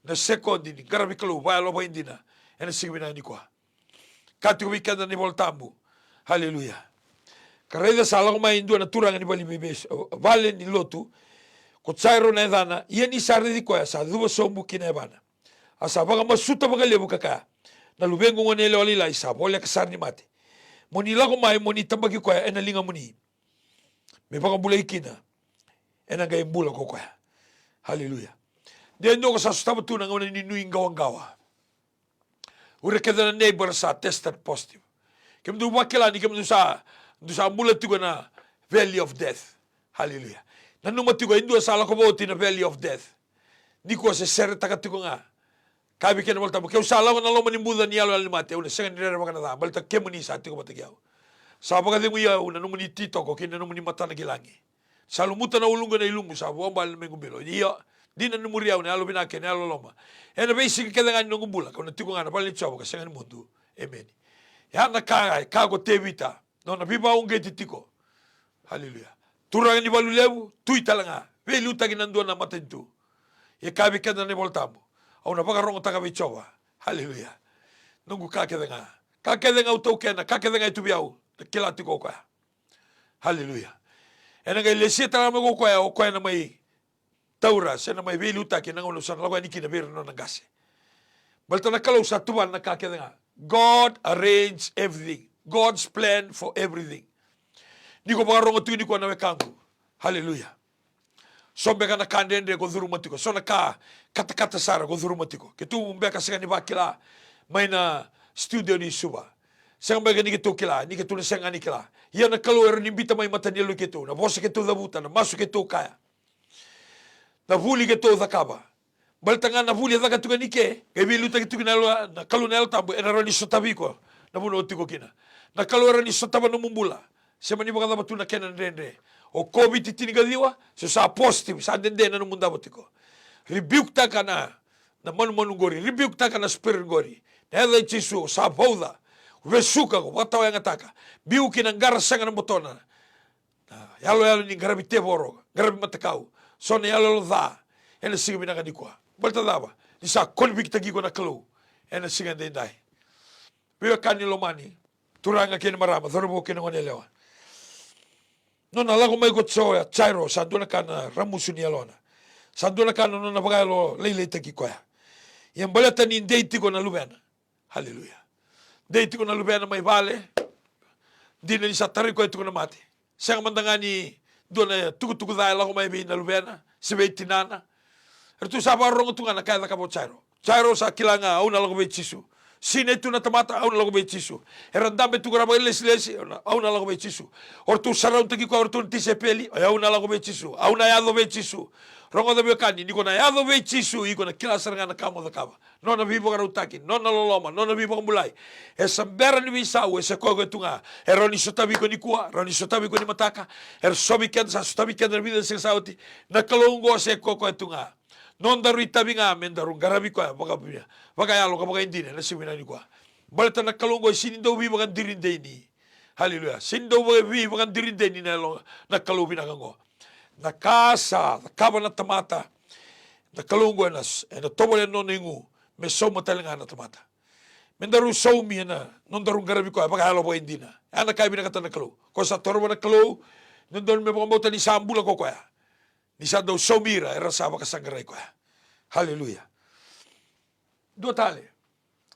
A: na sekondi ni garabi kalu vai lo vai indina ina singa minanga ni ko katu bikada ni voltambu haleluya kareda sala mai indu na turanga ni bali bebes vale ni lotu ko tsairo na dana ia ni sardi ko ya sa dubo sombu kina bana asa baka masuta baka lebu kaka na lubengu ngone leoli la isa bole ka sarni mate moni lago mai moni tabaki ko ena linga moni me baka bula ikina ena ga imbula ko ko haleluya de ndo ko sa staba tu na ngone ni nui ngawa ure kedana neighbor sa tested positive kem du wakela ni kem du sa mula tu na valley of death haleluya na numa tu ko indu sa la ko boti na valley of death ni ko se ser takatu nga kabi kena volta ke usala na lo manimbuda ni alo alimate una senga ni rera makana da balta ke muni sa tiko batagiao sa baga de muya una no muni tito ko kena no muni mata na gilangi salu muta na ulunga na ilungu sa bomba al mengu belo dia dina no muria una alo bina ke na alo loma ena basic ke ngani no ngumbula ko na tiko ngana bali chobo ka senga ni mundu amen ya na ka go tevita no na biba unge tiko haleluya turanga ni balulebu tuitalanga velu taginando na matentu e kabi kena ni voltamo au na baka rongo taka bichowa haleluya nungu ka kedenga utou kena ka kedenga itu biau kila tiko kwa haleluya ena ga lesia tara me ko kwa o kwa na mai taura sena mai velu taki na ngono sana lawa niki na bir no ngase balta na kalau sa tuan na ka kedenga God arranged everything God's plan for everything niko baka rongo tu niko na wekangu haleluya sombe kana kandende ko dhuru matiko sona ka kata sara ko dhuru matiko ke tu mbeka sega ni bakila maina studio ni suba sega mbeka ni ke tu kila ni ke tu senga ni kila ia na kaluer ni bita mai mata ni lu ke tu na bosa ke tu da buta na masu ke tu kaya na vuli ke tu da kaba baltanga na vuli da ka tu ni ke bilu ta ke tu na kalu na tabu era ni sotabiko na buno tiko kina na kaluer ni sotaba no mumbula sema ni baka da batuna kenan rende o COVID tiniga diwa so sa positive sa dende na munda botiko rebuke ta kana na manu gori rebuke ta kana spirit gori nela chisu sa boda vesuka ko batawa yang ataka biu kina ngara sanga na botona yalo ni garabi teboro garabi matakau so ne yalo da ena siga bina ka dikwa bolta daba ni sa convict gi ko na kalo ena siga dendai biu kani lomani turanga kene marama thorbo kene ngone lewa no na lago mai ko tsoya chairo sa dona kana ramusuni alona sa dona kana no na bagalo leile teki koya yang balata ni deiti ko na lubena haleluya deiti ko na lubena mai vale dina ni satari ko itu ko na mate sang mandangani dona tuku dai lago mai bi na lubena sebeti nana ertu sa barong tu kana kaya ka bo chairo sa kilanga au na lago be chisu sine tu na tamata au na lago be chisu erandambe tu graba lesi au na lago be chisu or tu sarau teki ko or tu tisepeli au na lago be chisu au na yado be chisu Rongo da biokani, niko na yado ve chisu, iko na kila sarangana kamo da kava. Nona vivo karutaki, nona loloma, nona vivo kamulai. E sambera ni visau, e se kogo tunga. E roni sotabi ko ni kua, roni sotabi ko ni mataka. E sobi ken sa sotabi ken vida se sauti. Na kalongo se koko tunga. Non daru itabi nga men daru garabi ko baka punya. Baka yalo ka baka indine na simina ni kua. Balta na kalongo sinindo vivo kan dirinde ni. Haleluya. Sindo vivo kan dirinde ni na kalubi na kango. Na casa, na kaba na tamata, na kalunggo na tobole no ningu, me so matalinga na tamata. Mendaru so mi na, non daru garabi ko, baka halo ba hindi na. Ana kaya binakata na kalu. Ko sa torba na kalu, non doon me pangmota ni sambula ko kaya. Ni sa daw so mira, era sa baka sanggaray ko. Hallelujah. Dua tali.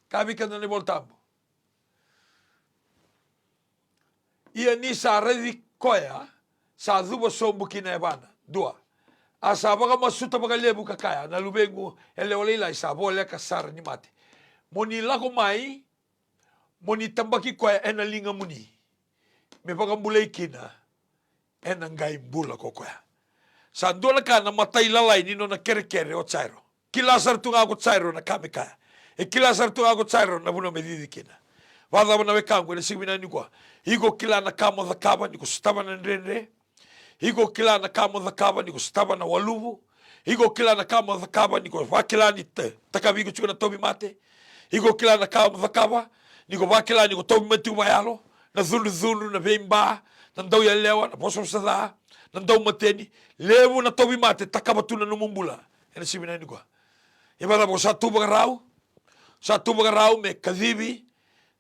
A: Kabi ka na ni voltambo. Ia ni sa redi koya, sa duba sombu kinaebana. Dua. Asa baka masuta baka lebu kakaya. Na lubengu ele olila isa bole kasar ni mati. Moni lako mai. Moni tambaki koya ena linga muni. Me baka mulai kina. Ena ngai bula ko koya. Sa dola ka na matay lalay nino na kere-kere o tsairo. Kilasar tunga ako tsairo na kami kaya. E kilasar tunga ako tsairo na muna medidikina. Wada na wekangu na sigmina ni kwa. Higo kila na kamo da kaba ni kustaba na nrende. Higo kila na kamo da kaba ni kustaba na waluvu. Higo kila na kamo da kaba ni wakila ni takabigo chuka na tobi mate. Higo kila na kamo da kaba ni wakila ni tobi mate umayalo. Na zulu na veimba. Na ndau ya lewa na poso sada. Na ndau mateni. Lewu na tobi mate takabatu na numumbula. Ena simina ni kwa. Ibara po sa tuba karau. Sa tuba karau me kadhibi.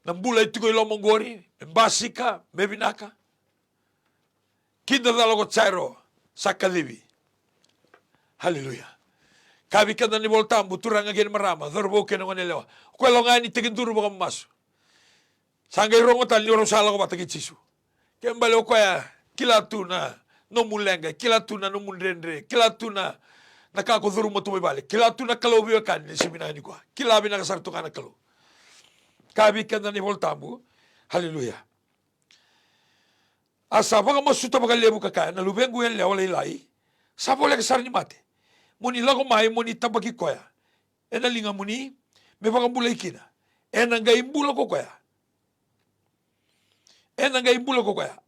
A: Nambula itu ko ilomong gori. Mbasika. Mebinaka. Kinda dalago tsairo sa kadibi. Hallelujah. Kabi kada ni voltambu turanga gen marama dorbo ke no nelewa. Ko lo ngani teginduru baka masu. Sangay rongo tal ni ro sala ko batagi chisu. Kembale ko ya kilatuna no mulenga, kilatuna no mundendre, kilatuna nakako duru mo tumibale. Kilatuna kalobi kan ni simina ni ko. Kilabi na kasarto kana kalo. Kabi kada ni voltambu. Hallelujah. Asa baka masuta baka lebu kakaya na lubengu yan lewa laylay sa bole kasar ni mate muni lago mai muni tabaki koya ena linga muni me baka bulay kina ena nga imbula ko koya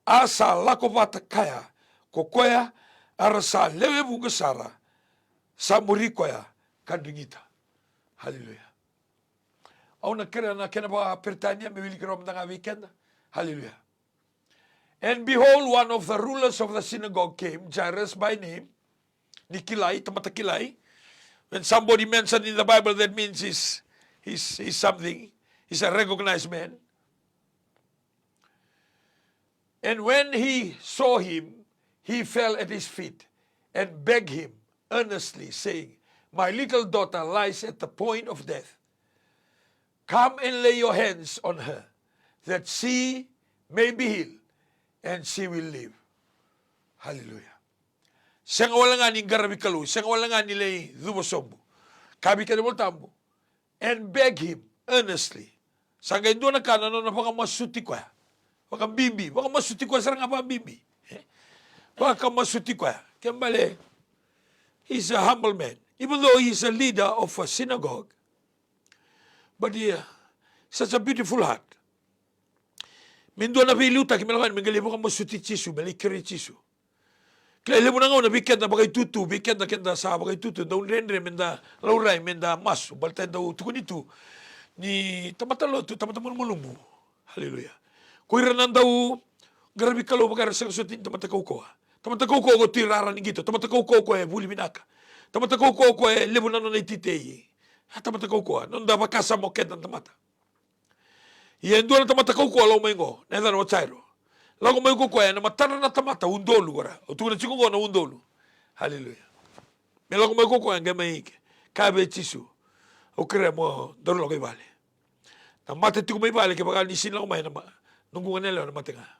A: asa lako bata kaya ko koya arasa lewe bunga sara sa muri koya kandingita. Hallelujah. Au na kena ba pertanya me wili krom nga weekend. Hallelujah. And behold, one of the rulers of the synagogue came, Jairus by name, Nikilai, Tamatakilai. When somebody mentioned in the Bible, that means he's something. He's a recognized man. And when he saw him, he fell at his feet and begged him earnestly, saying, "My little daughter lies at the point of death. Come and lay your hands on her, that she may be healed, and she will live." Hallelujah. Siya nga wala nga ni garabi kalu, siya nga wala nga nilay dumosombo. Kabi ka na voltambo. And beg him earnestly. Sa nga doon na ka, na baka masuti ko ya. Baka bimbi. Baka masuti ko ya, sarang nga pa bimbi. Baka masuti ko ya. Kembali, he's a humble man. Even though he's a leader of a synagogue, but he such a beautiful heart. Mindo na piluta kimelawan mingalibo ka masuti chisu melikiri chisu. Kaya lebo na nga na biket na bagay tutu biket na kenda sa bagay tutu daw rendre menda lauray menda mas balta daw tukun itu ni tamatalo tu tamatamon mulumbu. Hallelujah. Kuiranan daw garabi kalo bagar sa sutin tamatakaw ko. Tamatakaw ko tirara ni gito. Tamatakaw ko buli minaka. Tamatakaw ko lebo na ititei. Tamatakaw ko non da bakasa mo kedan tamata. Iyan doon na tamatakaw ko, alaw may ngo, neta na watsairo. Lago may ko na matara na tamata, undolu gara. O tuwa na chikong na undolu. Hallelujah. May lago may ko nga may kabe chisu. O kire mo, daro lago ibali. Na mate tiko may ibali, kaya baka nisin lago may nunggungan nila na mate nga.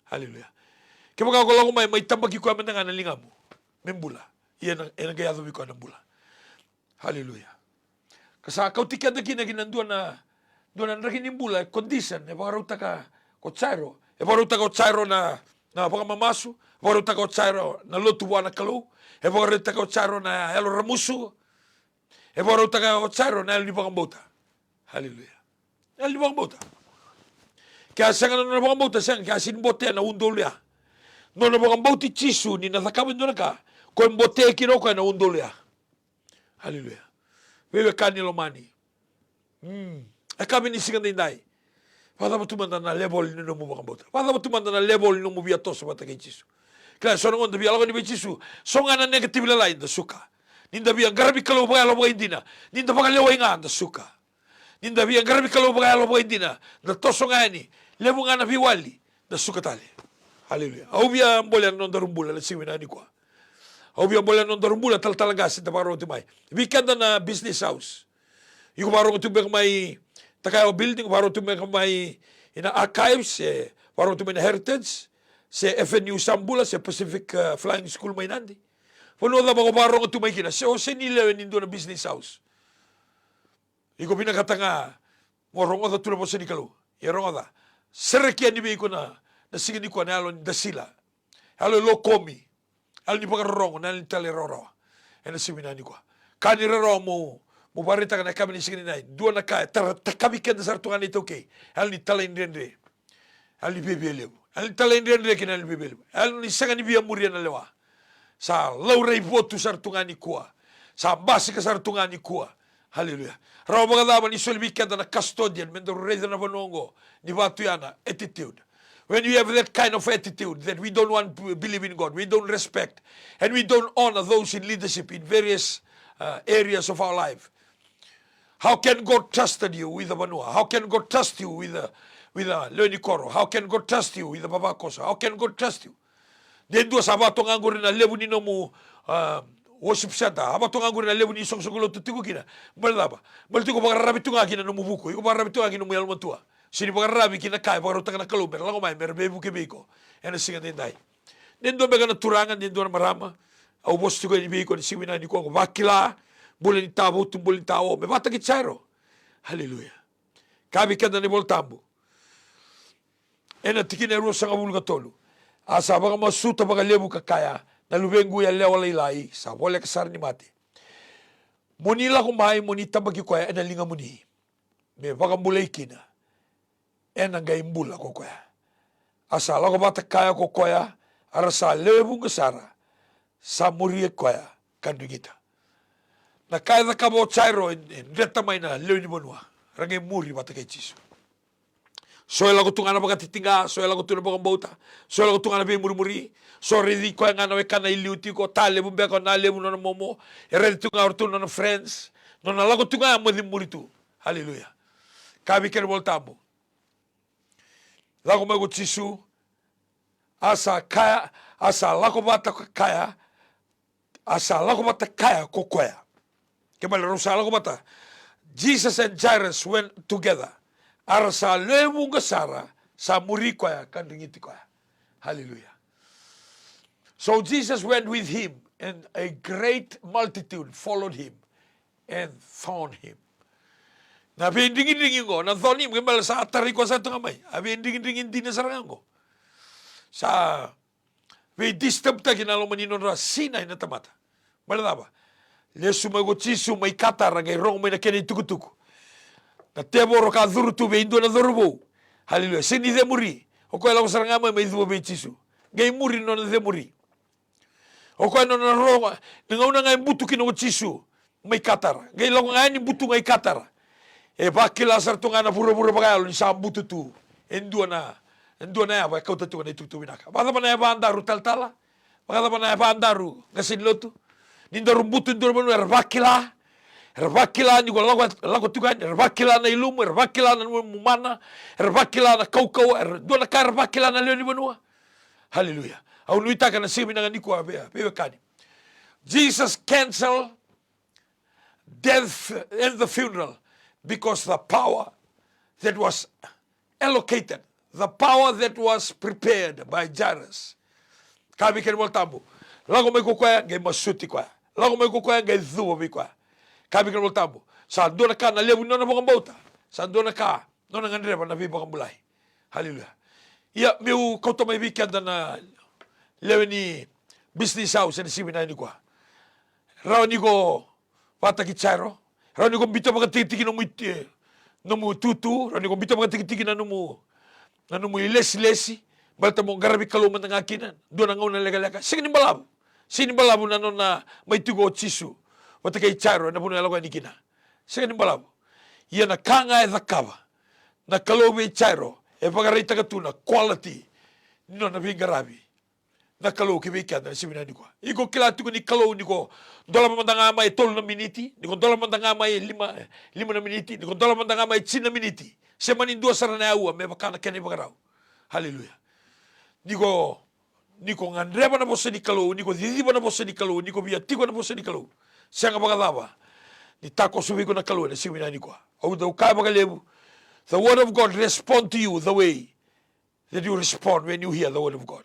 A: Hallelujah. Kaya baka ko lago may tambagi ko nga nalinga mo. Membula. Iyan ang gayado ko ng bula. Hallelujah. Kasa kautikan na kinaginanduan na doon ang naginimbula, condition, e baka ka kotsaro, e baka ka kotsaro na baka mamasu, Varo taka o tsairo na lotu wana kalau. E varo taka o tsairo na elo ramusu. E varo taka o tsairo na elo ni bota. Haleluya. Elo ni bota. Kaya sanga na bota sanga kaya sin bote na undolia. No na bota chisu ni na thakamin do na ka. Ko bote kiroko na undolia. Haleluya. Wewe kanilo mani. E kami ni singa dai. Pada matumanda na level ni no mo bota. Pada matumanda na level no mo bia toso bata kay chisu. Kaya so ngon bia lago ni chisu. So nga na negative la lain da suka. Ninda bia garabi kalau ba lo indina. Ninda ba lewa nga da suka. Ninda bia garabi kalau ba lo indina. Da toso nga ni. Levo nga na biwali da suka tali. Haleluya. Au bia mbola non darumbula la siwina ni kwa. Au bia mbola non darumbula tal talagas da baro timai. Weekend na business house. Yuko baro tu be mai takay building baro tu be mai ina archives baro tu be heritage se FNU Sambula se Pacific Flying School may nandi. Puno da mga baro tu may kina. So senile nindo na business house. Iko pinakatanga morongo da tulo po sa nikalo. Yerongo da. Serekia ni ko na sige ni ko na alon dasila. Halo lo komi. Al ni pagarongo na ni taleroro. Ena simina ni ko. Kanirero mo barita ka na kami ni sige ni nai. Dua na kaya takabi ka na sartungan ito kay. Al ni talendrendre. Al ni bebelew. Al ni talendrendre kina al bebelew. Al ni sanga ni biya muria na lewa. Sa laurei votu sartungan ni kuwa. Sa basi ka sartungan ni kuwa. Haleluya. Raw mga daman isulbikan na custodian men the reason na banongo ni batu yana attitude. When you have that kind of attitude that we don't want to believe in God, we don't respect, and we don't honor those in leadership in various areas of our life. How can God trust you with the Banua? How can God trust you with the Leoni Koro? How can God trust you with the Babakosa? How can God trust you? Then do sabato nganguri na lebu ni no mo worship center. Haba to nganguri na lebu ni song song lo tutigo kina. Balaba. Baltigo bagarabi tunga kina no mubuko. Iko bagarabi tunga kina mo yalmo tua. Sini bagarabi kina kai bagarota kana kaluber. Lango mai merbebu kebiko. Ena singa dendai. Nendo bega na turangan nendo na marama. Au boss tigo ni biko ni siwina ni ko vakila. Boleh ni tabo tu boleh tawo. Me bata kicharo. Haleluya. Kabi kada ni voltambo. Ena tikine ro sanga bulga tolu. Asa baga masuta baga lebu kakaya. Nalubengu ya lewa lailai. Sa wale kasar ni mati. Munila kumai munita bagi kwaya. Ena linga muni. Me baga mulai kina. Ena nga imbula ko kwaya. Asa lako bata kaya ko kwaya. Arasa lebu kasara. Sa murie kwaya. Kandu kita. Na kaya na kamo chairo. Nreta may na leo ni bonua. Rangay muri bata kay chiso. Soy lago tunga na pagatitinga, soy lago tunga na pagambauta, soy lago tunga na pagmurmuri, so redi ko nga na wekana iliuti ko, tale bumbe ko na lebu na momo, redi tunga orto na friends, no na lago tunga mo di muritu. Hallelujah. Kabi ker voltamo. Lago mago chisu, asa kaya, asa lago bata kaya, asa lago bata kaya kokoya. Kebal rosa lago bata. Jesus and Jairus went together. Arasa lebu gasara sa muri kwaya kandingiti kwaya. Hallelujah. So Jesus went with him and a great multitude followed him and found him. Na bindingin ko na thonim kembal sa atari ko sa tungamay. Abi dingin din sa rango. Sa we disturb ta kinalo maninon ra sinay na tamata. Malaba. Lesu mago chisu may katara ngay rong may nakeni tukutuku. Na teboro ka dhuru tu be indo na dhurubo. Haleluya. Sini de muri. O ko la usaranga mai dhubo be chisu. Gay muri no na de muri. O ko no na roga. Nga una ngai butu kino chisu. Mai katara. Gay lo ngai ni butu ngai katara. E ba kila sartu nga na pura bagalo ni sa butu tu. Endua na ya ba kau tatu na tutu binaka. Ba na ba andaru taltala. Ba na ba andaru gasin lotu. Nindaru butu ndur manu bakila. Erbakila ni ko lago tukan erbakila na ilumu erbakila na mumana erbakila na kaukau dona ka erbakila na leoni banua. Hallelujah. Au nuita kana simi na niko abea kani. Jesus canceled death and the funeral because the power that was allocated, the power that was prepared by Jairus. Kami ken voltambo. Lago mai ko kwa ngai masuti kwa. Lago mai ko kwa ngai dhuo bi kwa. Kami kan voltambo. Sa dona ka na lebu nona bota. Sa dona ka nona ngandreba na vibo kambulai. Haleluya. Ia meu koto mai weekend na lewe ni business house ni sibi na ni kwa. Rao ni ko pata ki chairo. Rao ni ko bito mga titiki no mu tutu. Rao ni ko bito mga titiki na no mu ilesi-lesi. Balta mo garabi kaluman ng akinan. Doon ang unang lega-lega. Sige ni balabo. Sini balabo na no na may tugo o chisu. Wata kay chairo na puno alago ni kina. Sige ni balabo. Ia na kanga e dhakava. Na kalubi chairo. E pagarita katuna quality. Nino na bingarabi. Na kalau kibikan na sibi na ni ko. Iko kilati ko ni kalau ni ko dola mandanga mai tol na miniti, ni ko dola mandanga mai lima na miniti, ni ko dola mandanga mai chin na miniti. Semani dua sarana au me bakana kene bagarau. Haleluya. Ni ko ngandreba na bosa ni kalau, ni ko didiba na bosa ni kalau, ni ko biatiko na bosa ni kalau. Sanga bagadaba. Ni tako subi ko na kalau na sibi na ni ko. Au do ka bagalebu. The word of God respond to you the way that you respond when you hear the word of God.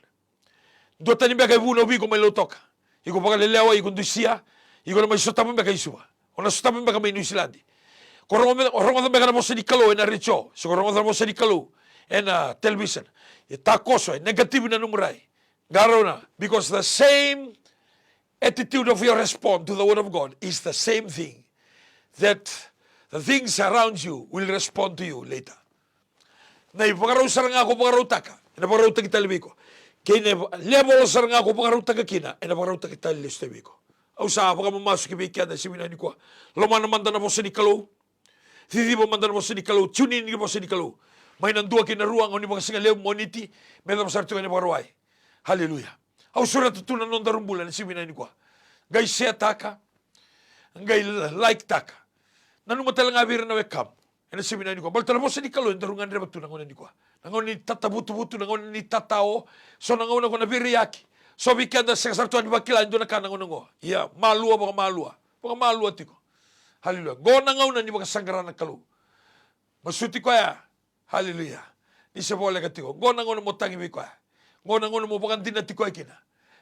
A: Do tani beka vuno bigo mai lotoka. Iko paka lelewa iko dusia, iko na mai sotama beka isua. Ona sotama beka mai New Zealand. Korongo beka na bosa di kalo na richo. So korongo na bosa di kalo na television. E takoso negative na numurai. Garona because the same attitude of your response to the word of God is the same thing that the things around you will respond to you later. Na ipagaraw saranga ako pagaraw taka. Na pagaraw taka talibiko. Kine level saranga ko pagaraw taga kina ina pagaraw taga taliste biko. Au sa pag mamasok kibikya na sibi na ni ko. Loma na manda na mo sa ni kalo. Tidi mo manda na mo sa ni kalo. Tunin ni mo sa ni kalo. May nandua kinaruang oni mga singalew moniti medam sartu ni parawai. Hallelujah. Au surat tutunan non darumbulan sibi na ni ko. Gay siya taka. Gay like taka. Nanu matalang abir na wekam. Ina sibi na ni ko. Balta na mo sa ni kalo darungan rebat tunan ko ni ko. Nangon ni tata butu-butu, nangon ni tatao, so nangon ako na biriyaki. So bikanda sa kasartuan ni bakilan, doon na ka nangon ngo. Iya, malua, baka malua tiko. Hallelujah. Go nangon na ni baka sanggaran ng kalu. Masuti ko ya. Hallelujah. Ni sa bola ka tiko. Go nangon mo tangi mi ko ya. Go nangon mo baka din na tiko ay kina.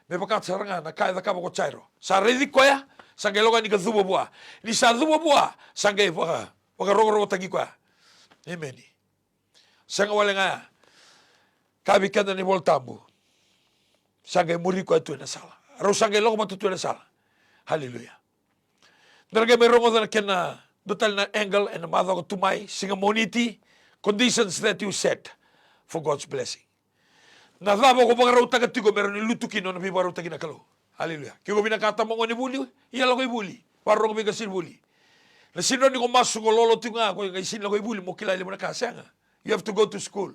A: May baka sarangan na kaya ka bako chairo. Sa redi ko ya, sanggelogan ni ka zubo buwa. Ni sa zubo buwa, sanggay baka rogo-rogo tangi ko ya. Amen. Sanga wala nga kabi kada ni voltambu. Sanga muri ko atu na sala. Ro sanga lo matutu na sala. Hallelujah. Darga may rongo na kena dotal na angle and mother ko tumay singa moniti conditions that you set for God's blessing. Na labo ko pagaraw tagatigo meron ni lutukino na bibaraw tagina kalo. Hallelujah. Kiko binakata mo ni buli, iya lo ko buli. Paro ko bigasin buli. Na sino ni ko masugo lolo tinga ko isin lo ko buli mo kilala mo na kasanga. You have to go to school.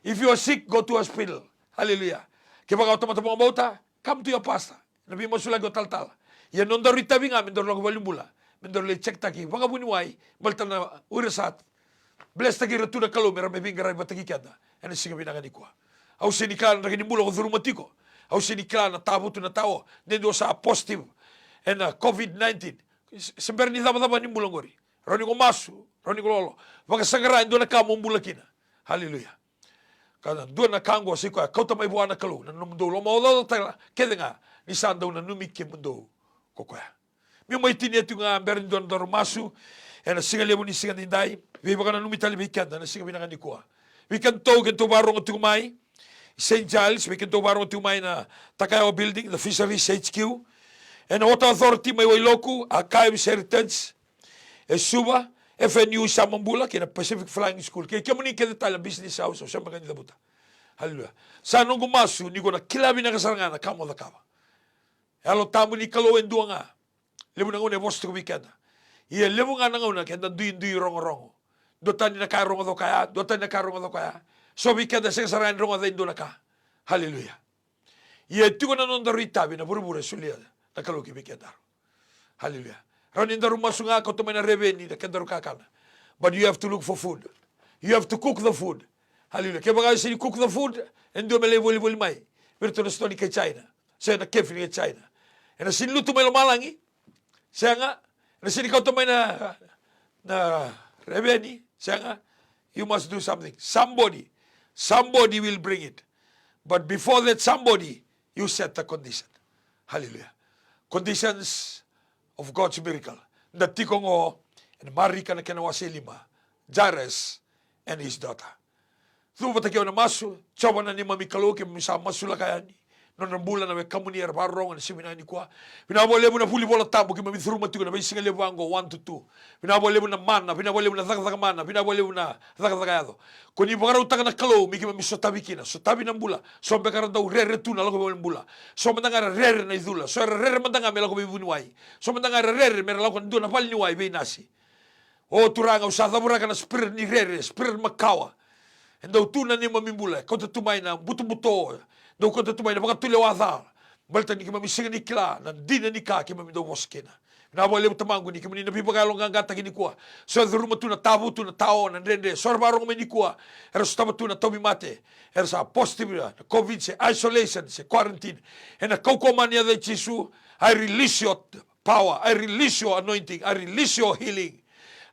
A: If you are sick, go to hospital. Hallelujah. Kaya pag automato mga bauta, come to your pastor. Nabi mo sulag o tal-tal. Yan nung daro'y tabi nga, mendor lang balimbula. Mendor lang check taki. Mga buniway, balta na urasat. Bless taki ratu na kalo, meron may bingaray bataki kada. Ano siya binangan ni kwa. Aw sinikala na kinimula ko dhurumatiko. Aw sinikala na tabo to na tao. Nendo sa positive. And COVID-19. Sember ni tama-tama ni mulang gori. Roni ko masu. Roni ko lolo. Pagkasangarain doon na kamo mulakina. Hallelujah. Kada doon na kango si ko kau tamay buwan na kalu na numdo lo mo ta kede nga ni sando na numike mundo ko ko. Mi mo itini etu nga berin doon dor masu na singali mo ni singan indai. Vi baka na numitali bikanda na singa binanga ni ko. We can to barong tu mai St. Giles, we can to barong tu mai na Takayawa building, the Fisheries HQ. And Water Authority may wailoku, Archives Heritage, Suba, FNU Samambula, kina Pacific Flying School. Kaya muni kita tala business house, o siya maganda buta. Hallelujah. Sa nung gumasu, ni ko na kilabi na kasarangan na kamo na kama. Halo tamu ni kaloen dua nga. Lebo na ngune bosto ko bikada. Iya lebo nga na ngune, kaya duyin rongo-rongo. Dotan ni nakarongo do kaya, dotan ni nakarongo do kaya. So bikada sa kasarangan rongo da indo na ka. Hallelujah. Iya tiko na nung daritabi na buru-buru suliya. Nakaloki bikada. Hallelujah. Ranin daru masunga ko tumay na revenue na kendaru kakana. But you have to look for food. You have to cook the food. Hallelujah. Kaya bagay sini cook the food, endo mele mai. Virtu na stoni kay China. Saya na kefi kay China. E na sinluto may lumalangi. Saya nga, na sini ko tumay na revenue. Saya nga, you must do something. Somebody will bring it. But before that somebody, you set the condition. Hallelujah. Conditions of God's miracle. Natikong o, and marika na kinawasi lima, Jairus and his daughter. Tuwa takiyo na masu, chawa na ni mamikalo, kaya misa masula kaya ni, non rambula na kamu ni barong na simina ni kwa pinabole mo na puli bola tambo ki mami thuru matu na bai singa lebu ango 1 to 2 pinabole mo na mana pinabole mo na zaka mana pinabole mo na zaka yado ko ni bagara utanga na kalo mi ki mami sotabi kina sotabi na mbula so be kara dau rere tu na lago mbula so mandanga rere na idula so rere mandanga me lago be bunwai so mandanga rere me lago ndu na pal ni wai be nasi o turanga usada buraka na spirit ni rere spirit makawa endo tu na ni mami mbula ko tu mai na buto do ko tu mai na baka tule wa balta ni kima misinga ni kila na dina ni ka kima mi do moskena na bo le tamangu ni kima ni na pipa kalong ngata kini kwa so ruma tu na tabu tu na tao na rende so barong me ni kwa era stama tu na tobi mate era sa positive na covid se isolation se quarantine and a koko mania de chisu I release your power, I release your anointing, I release your healing,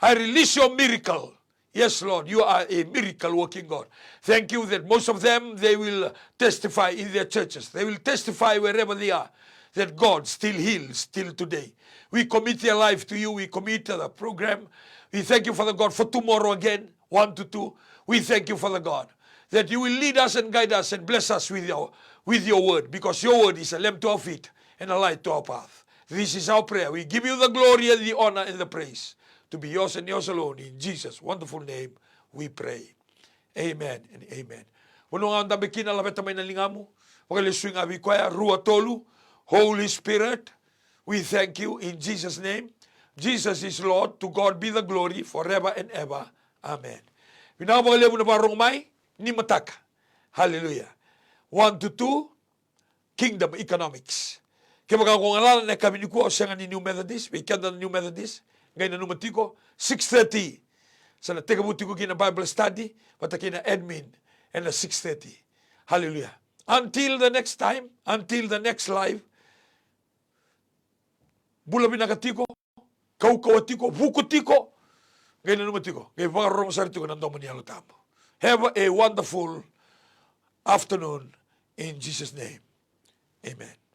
A: I release your miracle. Yes, Lord, you are a miracle working God. Thank you that most of them, they will testify in their churches. They will testify wherever they are that God still heals, still today. We commit their life to you. We commit the program. We thank you, Father God, for tomorrow again, 1 to 2. We thank you, Father God, that you will lead us and guide us and bless us with your word, because your word is a lamp to our feet and a light to our path. This is our prayer. We give you the glory and the honor and the praise. To be yours and yours alone. In Jesus' wonderful name, we pray. Amen and amen. Wano nga ang dabikin na lapet na may nalingamu. Wakalisuing abi kwaya, Rua Tolu, Holy Spirit, we thank you in Jesus' name. Jesus is Lord. To God be the glory forever and ever. Amen. Pinakapagalimu na parong may, ni mataka. Hallelujah. 1 to 2, Kingdom Economics. Kaya magkakungalalan na kami ni ko siya nga ni New Methodist, may kanda na New Methodist, ngayon na numatiko, 6:30. Sa natikabuti ko kina Bible study, pata kina admin, and na 6:30. Hallelujah. Until the next time, until the next live, bula binakatiko, kaukawatiko, bukutiko, ngayon na numatiko. Ngayon pangarong sarito ko nandong maniyalo tamo. Have a wonderful afternoon in Jesus' name. Amen.